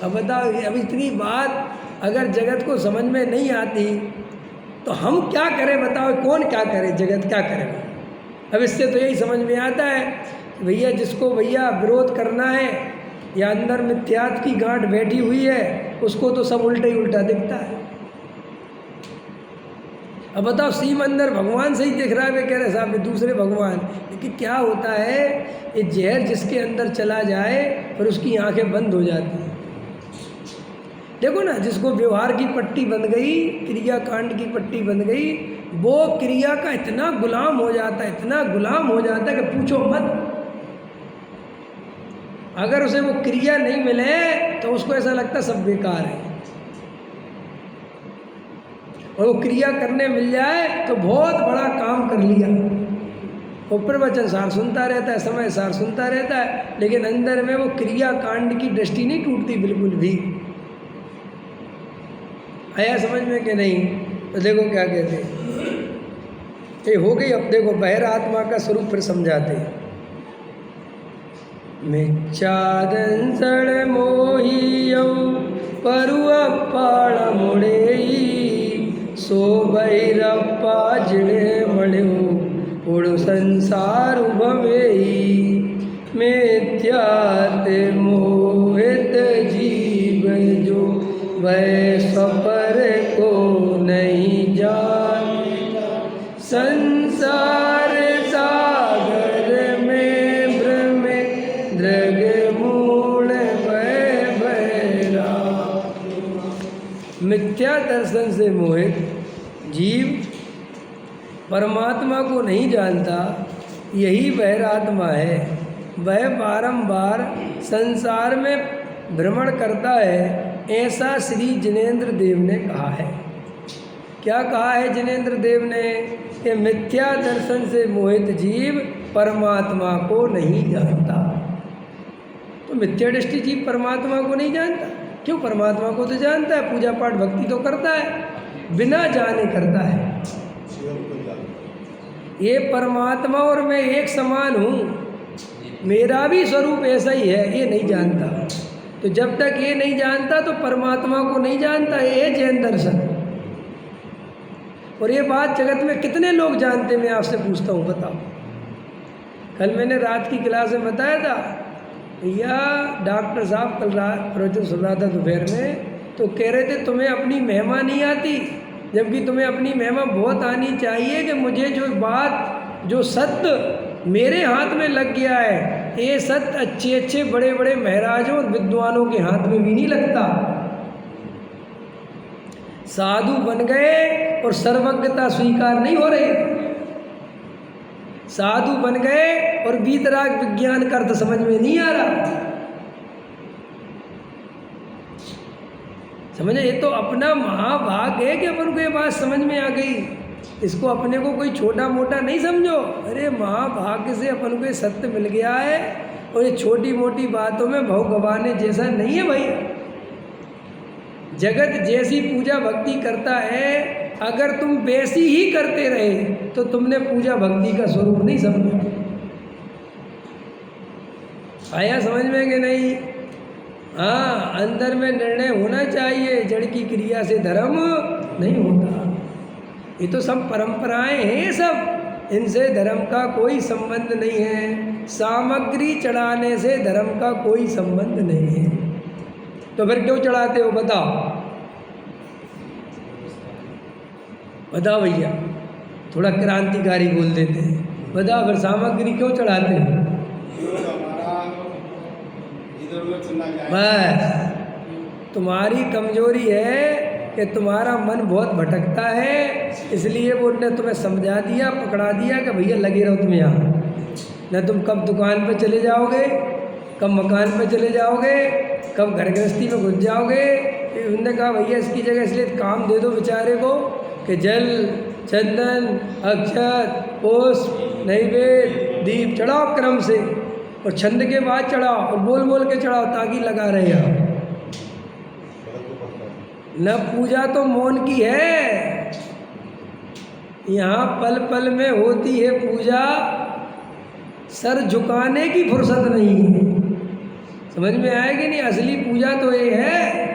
अब बताओ, अब इतनी बात अगर जगत को समझ में नहीं आती तो हम क्या करें बताओ? कौन क्या करे? जगत क्या करे? अब इससे तो यही समझ में आता है भैया जिसको भैया विरोध करना है या अंदर मिथ्यात्व की गांठ बैठी हुई है उसको तो सब उल्टा ही उल्टा दिखता है। अब बताओ सिमंदर भगवान से ही दिख रहा है, वे कह रहे साहब दूसरे भगवान। लेकिन क्या होता है, ये जहर जिसके अंदर चला जाए फिर उसकी आंखें बंद हो जाती हैं। देखो ना, जिसको व्यवहार की पट्टी बन गई, क्रियाकांड की पट्टी बन गई, वो क्रिया का इतना गुलाम हो जाता है, इतना गुलाम हो जाता है कि पूछो मत। अगर उसे वो क्रिया नहीं मिले तो उसको ऐसा लगता सब बेकार है, और वो क्रिया करने मिल जाए तो बहुत बड़ा काम कर लिया। वो प्रवचन सार सुनता रहता है, समय सार सुनता रहता है, लेकिन अंदर में वो क्रिया कांड की दृष्टि नहीं टूटती बिल्कुल भी। आया समझ में कि नहीं? तो देखो क्या कहते हैं, ये हो गई। अब देखो बहिर आत्मा का स्वरूप फिर समझाते हैं। मिच्छादन सड़ मोहियौ परुआ पाड़ मुड़ेई सो भैरप्पा जिड़े मण्यो उड़ संसार भवेई मिथ्यात मोहित जीव जो वह सफर को नहीं जानता संसार सागर में भ्रमे दृग मूल भैरा। मिथ्या दर्शन से मोहित जीव परमात्मा को नहीं जानता, यही बहिरात्मा है। वह बारंबार संसार में भ्रमण करता है, ऐसा श्री जिनेंद्र देव ने कहा है। क्या कहा है जिनेंद्र देव ने? कि मिथ्या दर्शन से मोहित जीव परमात्मा को नहीं जानता। तो मिथ्या दृष्टि जीव परमात्मा को नहीं जानता। क्यों? परमात्मा को तो जानता है, पूजा पाठ भक्ति तो करता है, बिना जाने करता है। ये परमात्मा और मैं एक समान हूँ, मेरा भी स्वरूप ऐसा ही है, ये नहीं जानता। तो जब तक ये नहीं जानता तो परमात्मा को नहीं जानता। ये है जैन दर्शन। और ये बात जगत में कितने लोग जानते, मैं आपसे पूछता हूँ, बताओ। कल मैंने रात की क्लास में बताया था, भैया डॉक्टर साहब कल रात प्रवचन सुन रहा था दोपहर में, तो कह रहे थे तुम्हें अपनी महिमा नहीं आती, जबकि तुम्हें अपनी महिमा बहुत आनी चाहिए कि मुझे जो बात, जो सत्य मेरे हाथ में लग गया है, ये सत्य अच्छे अच्छे बड़े बड़े महाराजों और विद्वानों के हाथ में भी नहीं लगता। साधु बन गए और सर्वज्ञता स्वीकार नहीं हो रही। साधु बन गए और वीतराग विज्ञान का अर्थ समझ में नहीं आ रहा। समझे? ये तो अपना महाभाग है कि अपन को ये बात समझ में आ गई। इसको अपने को कोई छोटा मोटा नहीं समझो। अरे महाभाग्य से अपन को ये सत्य मिल गया है, और ये छोटी मोटी बातों में भव गवाने जैसा नहीं है भाई। जगत जैसी पूजा भक्ति करता है, अगर तुम वैसी ही करते रहे तो तुमने पूजा भक्ति का स्वरूप नहीं समझा। आया समझ में कि नहीं? हाँ, अंदर में निर्णय होना चाहिए, जड़ की क्रिया से धर्म नहीं होता। ये तो सब परंपराएं हैं, सब इनसे धर्म का कोई संबंध नहीं है। सामग्री चढ़ाने से धर्म का कोई संबंध नहीं है। तो फिर क्यों चढ़ाते हो? बताओ बताओ भैया, थोड़ा क्रांतिकारी बोल देते हैं। बताओ फिर सामग्री क्यों चढ़ाते हैं? बस तुम्हारी कमजोरी है कि तुम्हारा मन बहुत भटकता है, इसलिए वो उन्होंने तुम्हें समझा दिया, पकड़ा दिया कि भैया लगे रहो तुम यहाँ। न तुम कब दुकान पे चले जाओगे, कब मकान पे चले जाओगे, कब घर गृहस्थी में घुस जाओगे। उन्होंने कहा भैया इसकी जगह इसलिए काम दे दो बेचारे को कि जल, चंदन, अक्षत, पुष्प, नैवेद्य, दीप चढ़ाओ क्रम से, और छंद के बाद चढ़ाओ, और बोल बोल के चढ़ाओ ताकि लगा रहे आप। न पूजा तो मौन की है, यहाँ पल पल में होती है पूजा, सर झुकाने की फुर्सत नहीं है। समझ में आएगी नहीं? असली पूजा तो ये है।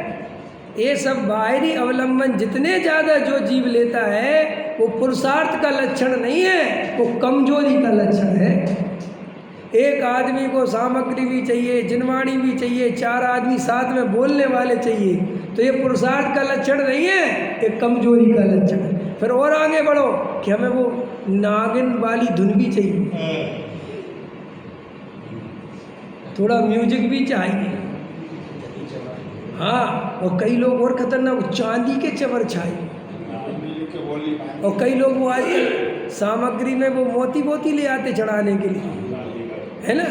ये सब बाहरी अवलंबन जितने ज़्यादा जो जीव लेता है वो पुरुषार्थ का लक्षण नहीं है, वो कमजोरी का लक्षण है। एक आदमी को सामग्री भी चाहिए, जिनवाणी भी चाहिए, 4 आदमी साथ में बोलने वाले चाहिए, तो ये पुरुषार्थ का लक्षण नहीं है, ये कमजोरी का लक्षण है। फिर और आगे बढ़ो कि हमें वो नागिन वाली धुन भी चाहिए, थोड़ा म्यूजिक भी चाहिए। हाँ, और कई लोग और खतरनाक चांदी के चवर चाहिए, और कई लोग वो आजकल सामग्री में वो मोती मोती ले आते चढ़ाने के लिए, है ना,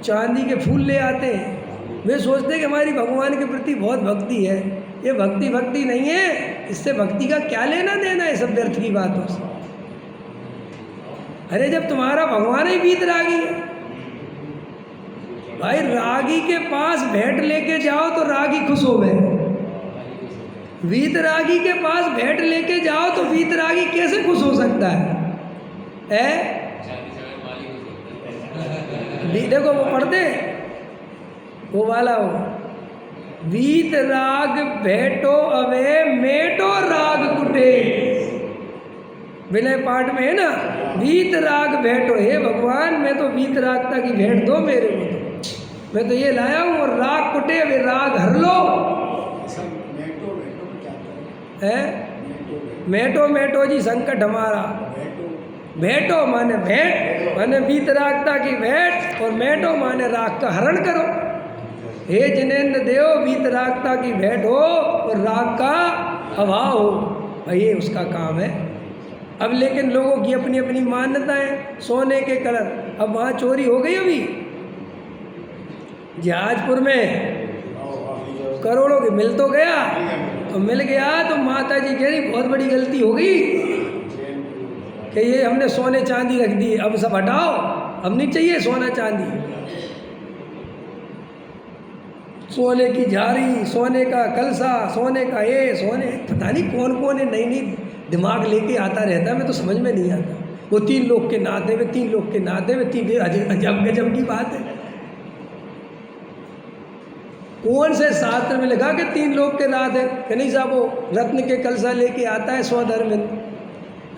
चांदी के फूल ले आते हैं। वे सोचते हैं कि हमारी भगवान के प्रति बहुत भक्ति है। ये भक्ति भक्ति नहीं है, इससे भक्ति का क्या लेना देना है सब व्यर्थ की बातों से। अरे जब तुम्हारा भगवान ही वीतरागी है भाई, रागी के पास भेंट लेके जाओ तो रागी खुश हो गए, वीतरागी के पास भेंट लेके जाओ तो वीतरागी कैसे खुश हो सकता है? देखो वो पढ़ते वो वाला हो, वीत राग भेटो अवे मेटो राग कुटे, विनय पाठ में है ना, वीत राग भेटो। हे भगवान, मैं तो वीत रागता की भेंट दो मेरे को, तो मैं तो ये लाया हूँ, और राग कुटे वे राग हर लो। है मेटो मेटो जी संकट हमारा। भेंटो माने भेंट, माने वीतरागता की भेंट, और मेटो माने राग का हरण करो। हे जिनेंद्र देव, वीतरागता की भेंट हो और राग का अभाव हो, भाई ये उसका काम है। अब लेकिन लोगों की अपनी अपनी मान्यताएं, सोने के कलर, अब वहाँ चोरी हो गई अभी जहाजपुर में, करोड़ों की मिल तो गया, तो मिल गया तो माता जी कह रही बहुत बड़ी गलती हो गई कि ये हमने सोने चांदी रख दी, अब सब हटाओ। अब नहीं चाहिए सोना चांदी, सोने की झाड़ी, सोने का कलसा, सोने का ये, सोने पता नहीं कौन कौन है, नई नई दिमाग लेके आता रहता है, मैं तो समझ में नहीं आता। वो 3 लोग के नाते हुए, 3 लोग के नाते हुए, 3 अजब गजब की बात है। कौन से शास्त्र में लिखा कि 3 लोग के नाथ है? कि नहीं साहब वो रत्न के कलसा लेके आता है 100 धर्मिंद।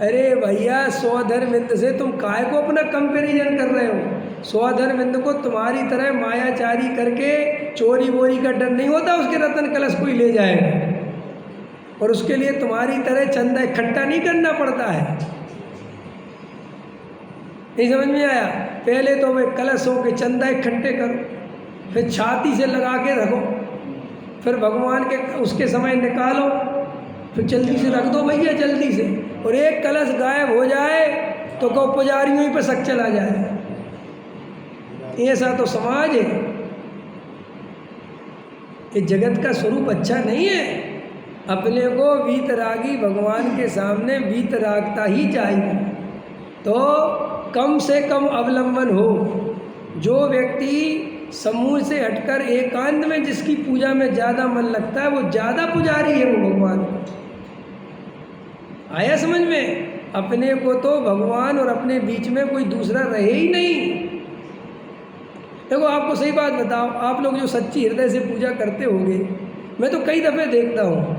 अरे भैया 100 धर्मिंद से तुम काय को अपना कंपेरिजन कर रहे हो? 100 धर्मिंद को तुम्हारी तरह मायाचारी करके चोरी वोरी का डर नहीं होता, उसके रत्न कलश कोई ले जाएगा, और उसके लिए तुम्हारी तरह चंदा इकट्ठा नहीं करना पड़ता है। नहीं समझ में आया? पहले तो वे कलशों के चंदा इकट्ठे करो, फिर छाती से लगा के रखो, फिर भगवान के उसके समय निकालो, फिर जल्दी से रख दो भैया जल्दी से, और एक कलश गायब हो जाए तो कहो पुजारियों ही पर शक चला जाए। ऐसा तो समाज है, ये जगत का स्वरूप अच्छा नहीं है। अपने को वीतरागी भगवान के सामने वीतरागता ही चाहिए। तो कम से कम अवलंबन हो। जो व्यक्ति समूह से हटकर एकांत में जिसकी पूजा में ज़्यादा मन लगता है वो ज़्यादा पुजारी है, वो भगवान। आया समझ में? अपने को तो भगवान और अपने बीच में कोई दूसरा रहे ही नहीं। देखो आपको सही बात बताओ, आप लोग जो सच्ची हृदय से पूजा करते होंगे, मैं तो कई दफ़े देखता हूँ,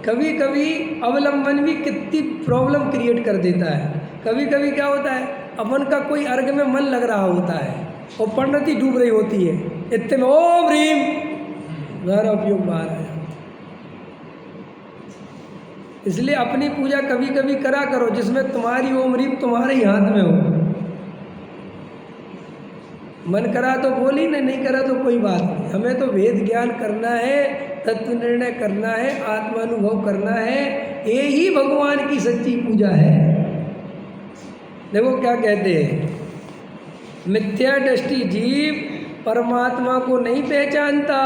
कभी कभी अवलंबन भी कितनी प्रॉब्लम क्रिएट कर देता है। कभी कभी क्या होता है, अपन का कोई अर्घ में मन लग रहा होता है और पंडिती डूब रही होती है, इतने में ओम ह्रीम द्वारा उपयोग बाहर आया। इसलिए अपनी पूजा कभी कभी करा करो जिसमें तुम्हारी ओम ह्रीम तुम्हारे ही हाथ में हो। मन करा तो बोली, नहीं करा तो कोई बात नहीं। हमें तो वेद ज्ञान करना है, तत्व निर्णय करना है, आत्मानुभव करना है, ये ही भगवान की सच्ची पूजा है। देखो क्या कहते हैं, मिथ्या दृष्टि जीव परमात्मा को नहीं पहचानता,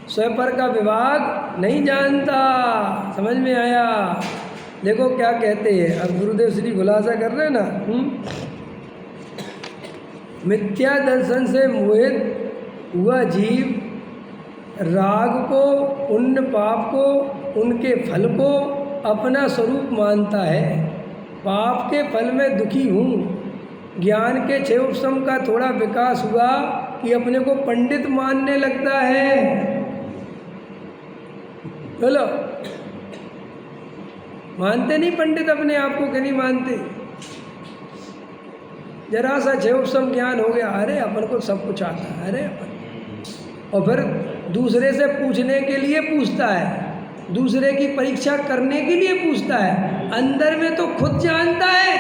स्वपर का विभाग नहीं जानता। समझ में आया? देखो क्या कहते हैं, अब गुरुदेव श्री खुलासा कर रहे हैं ना, मिथ्या दर्शन से मोहित हुआ जीव राग को, पुण्य पाप को, उनके फल को अपना स्वरूप मानता है। पाप के फल में दुखी हूँ। ज्ञान के छह उपशम का थोड़ा विकास हुआ कि अपने को पंडित मानने लगता है। बोलो, मानते नहीं पंडित अपने आप को? कि नहीं मानते? जरा सा छह उपशम ज्ञान हो गया, अरे अपन को सब कुछ आता है, अरे अपन, और फिर दूसरे से पूछने के लिए पूछता है, दूसरे की परीक्षा करने के लिए पूछता है। अंदर में तो खुद जानता है,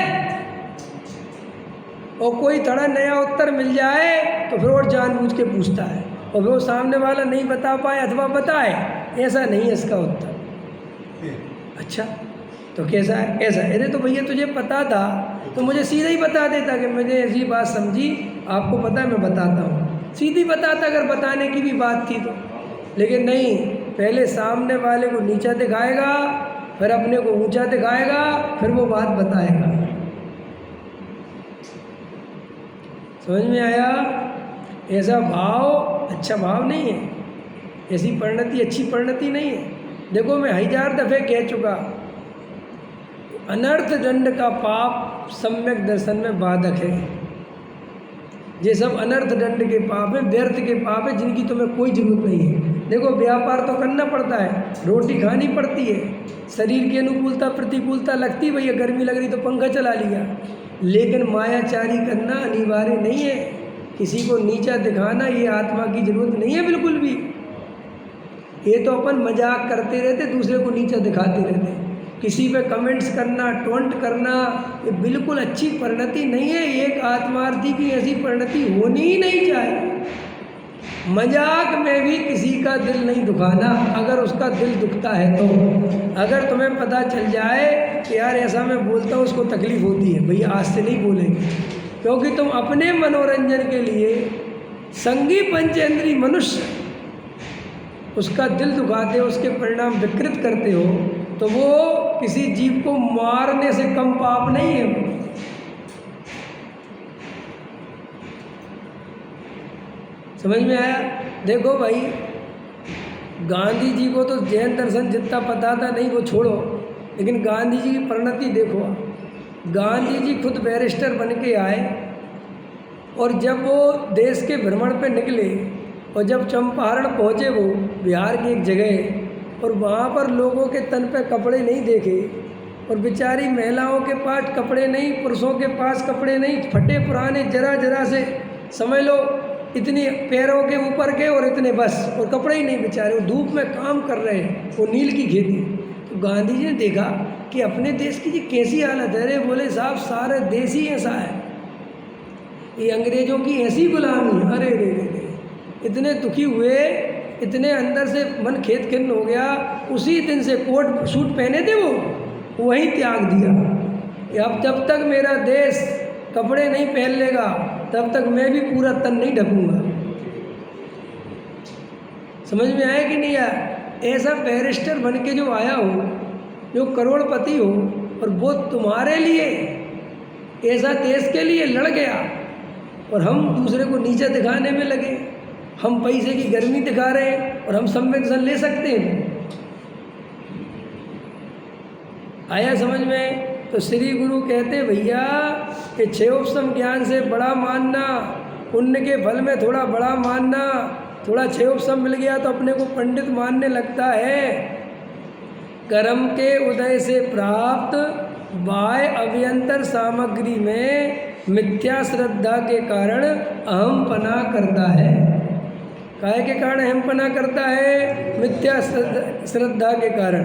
और कोई थोड़ा नया उत्तर मिल जाए तो फिर और जानबूझ के पूछता है, और वो सामने वाला नहीं बता पाए अथवा बताए, ऐसा नहीं है इसका उत्तर। अच्छा तो कैसा है? ऐसा। अरे तो भैया तुझे पता था तो मुझे सीधा ही बता देता कि मुझे ऐसी बात समझी, आपको पता है मैं बताता हूँ, सीधी बताता अगर बताने की भी बात थी तो। लेकिन नहीं, पहले सामने वाले को नीचा दिखाएगा, फिर अपने को ऊंचा दिखाएगा, फिर वो बात बताएगा। समझ में आया? ऐसा भाव अच्छा भाव नहीं है, ऐसी परिणति अच्छी परिणति नहीं है। देखो मैं 1000 दफ़े कह चुका, अनर्थ दंड का पाप सम्यक दर्शन में बाधक है। ये सब अनर्थ दंड के पाप है, व्यर्थ के पाप है, जिनकी तुम्हें कोई जरूरत नहीं है। देखो व्यापार तो करना पड़ता है, रोटी खानी पड़ती है, शरीर की अनुकूलता प्रतिकूलता लगती, भैया गर्मी लग रही तो पंखा चला लिया, लेकिन मायाचारी करना अनिवार्य नहीं है। किसी को नीचा दिखाना ये आत्मा की जरूरत नहीं है बिल्कुल भी। ये तो अपन मजाक करते रहते, दूसरे को नीचा दिखाते रहते, किसी पे कमेंट्स करना, टोंट करना, ये बिल्कुल अच्छी परिणति नहीं है। एक आत्मार्थी की ऐसी परिणति होनी ही नहीं चाहिए। मजाक में भी किसी का दिल नहीं दुखाना, अगर उसका दिल दुखता है तो। अगर तुम्हें पता चल जाए कि यार ऐसा मैं बोलता हूँ उसको तकलीफ़ होती है, भैया आज से नहीं बोलेंगे, क्योंकि तुम अपने मनोरंजन के लिए संगी पंचेंद्री मनुष्य उसका दिल दुखाते हो, उसके परिणाम विकृत करते हो, तो वो किसी जीव को मारने से कम पाप नहीं है। समझ में आया? देखो भाई, गांधी जी को तो जैन दर्शन जितना पता था नहीं, वो छोड़ो, लेकिन गांधी जी की परिणति देखो। गांधी जी खुद बैरिस्टर बन के आए, और जब वो देश के भ्रमण पे निकले और जब चंपारण पहुँचे वो बिहार की एक जगह, और वहाँ पर लोगों के तन पे कपड़े नहीं देखे, और बेचारी महिलाओं के पास कपड़े नहीं, पुरुषों के पास कपड़े नहीं, फटे पुराने जरा जरा से, समझ लो इतनी पैरों के ऊपर के, और इतने बस, और कपड़े ही नहीं बेचारे, वो धूप में काम कर रहे हैं, वो नील की खेती। तो गांधी जी ने देखा कि अपने देश की जी कैसी हालत है। अरे बोले साहब, सारा देश ही ऐसा है, ये अंग्रेजों की ऐसी गुलामी। अरे रे रे रे, इतने दुखी हुए, इतने अंदर से मन खेत खिन्न हो गया। उसी दिन से कोट सूट पहने थे वो वहीं त्याग दिया कि अब जब तक मेरा देश कपड़े नहीं पहन लेगा तब तक मैं भी पूरा तन नहीं ढकूंगा। समझ में आया कि नहीं आया? ऐसा बैरिस्टर बन के जो आया हो, जो करोड़पति हो, और वो तुम्हारे लिए, ऐसा देश के लिए लड़ गया, और हम दूसरे को नीचा दिखाने में लगे। हम पैसे की गर्मी दिखा रहे हैं और हम संवेदन ले सकते हैं। आया समझ में? तो श्री गुरु कहते भैया कि क्षेयोपम ज्ञान से बड़ा मानना, पुण्य के फल में थोड़ा बड़ा मानना, थोड़ा क्षेयोपम मिल गया तो अपने को पंडित मानने लगता है। कर्म के उदय से प्राप्त बाह्य अभ्यंतर सामग्री में मिथ्या श्रद्धा के कारण अहम पना करता है। काहे के कारण अहम पना करता है? मिथ्या श्रद्धा के कारण।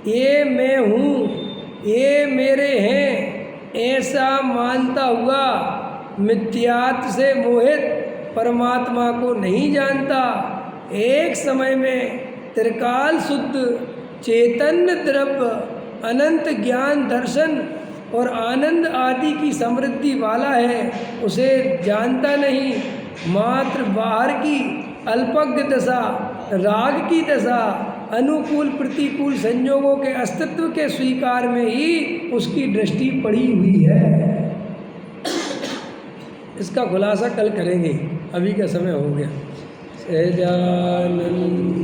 ये मैं हूँ, ये मेरे हैं, ऐसा मानता हुआ मिथ्यात्व से मोहित परमात्मा को नहीं जानता। एक समय में त्रिकाल शुद्ध चैतन्य द्रव्य अनंत ज्ञान दर्शन और आनंद आदि की समृद्धि वाला है, उसे जानता नहीं। मात्र बाहर की अल्पज्ञ दशा, राग की दशा, अनुकूल प्रतिकूल संयोगों के अस्तित्व के स्वीकार में ही उसकी दृष्टि पड़ी हुई है। इसका खुलासा कल करेंगे, अभी का समय हो गया। सहजानंद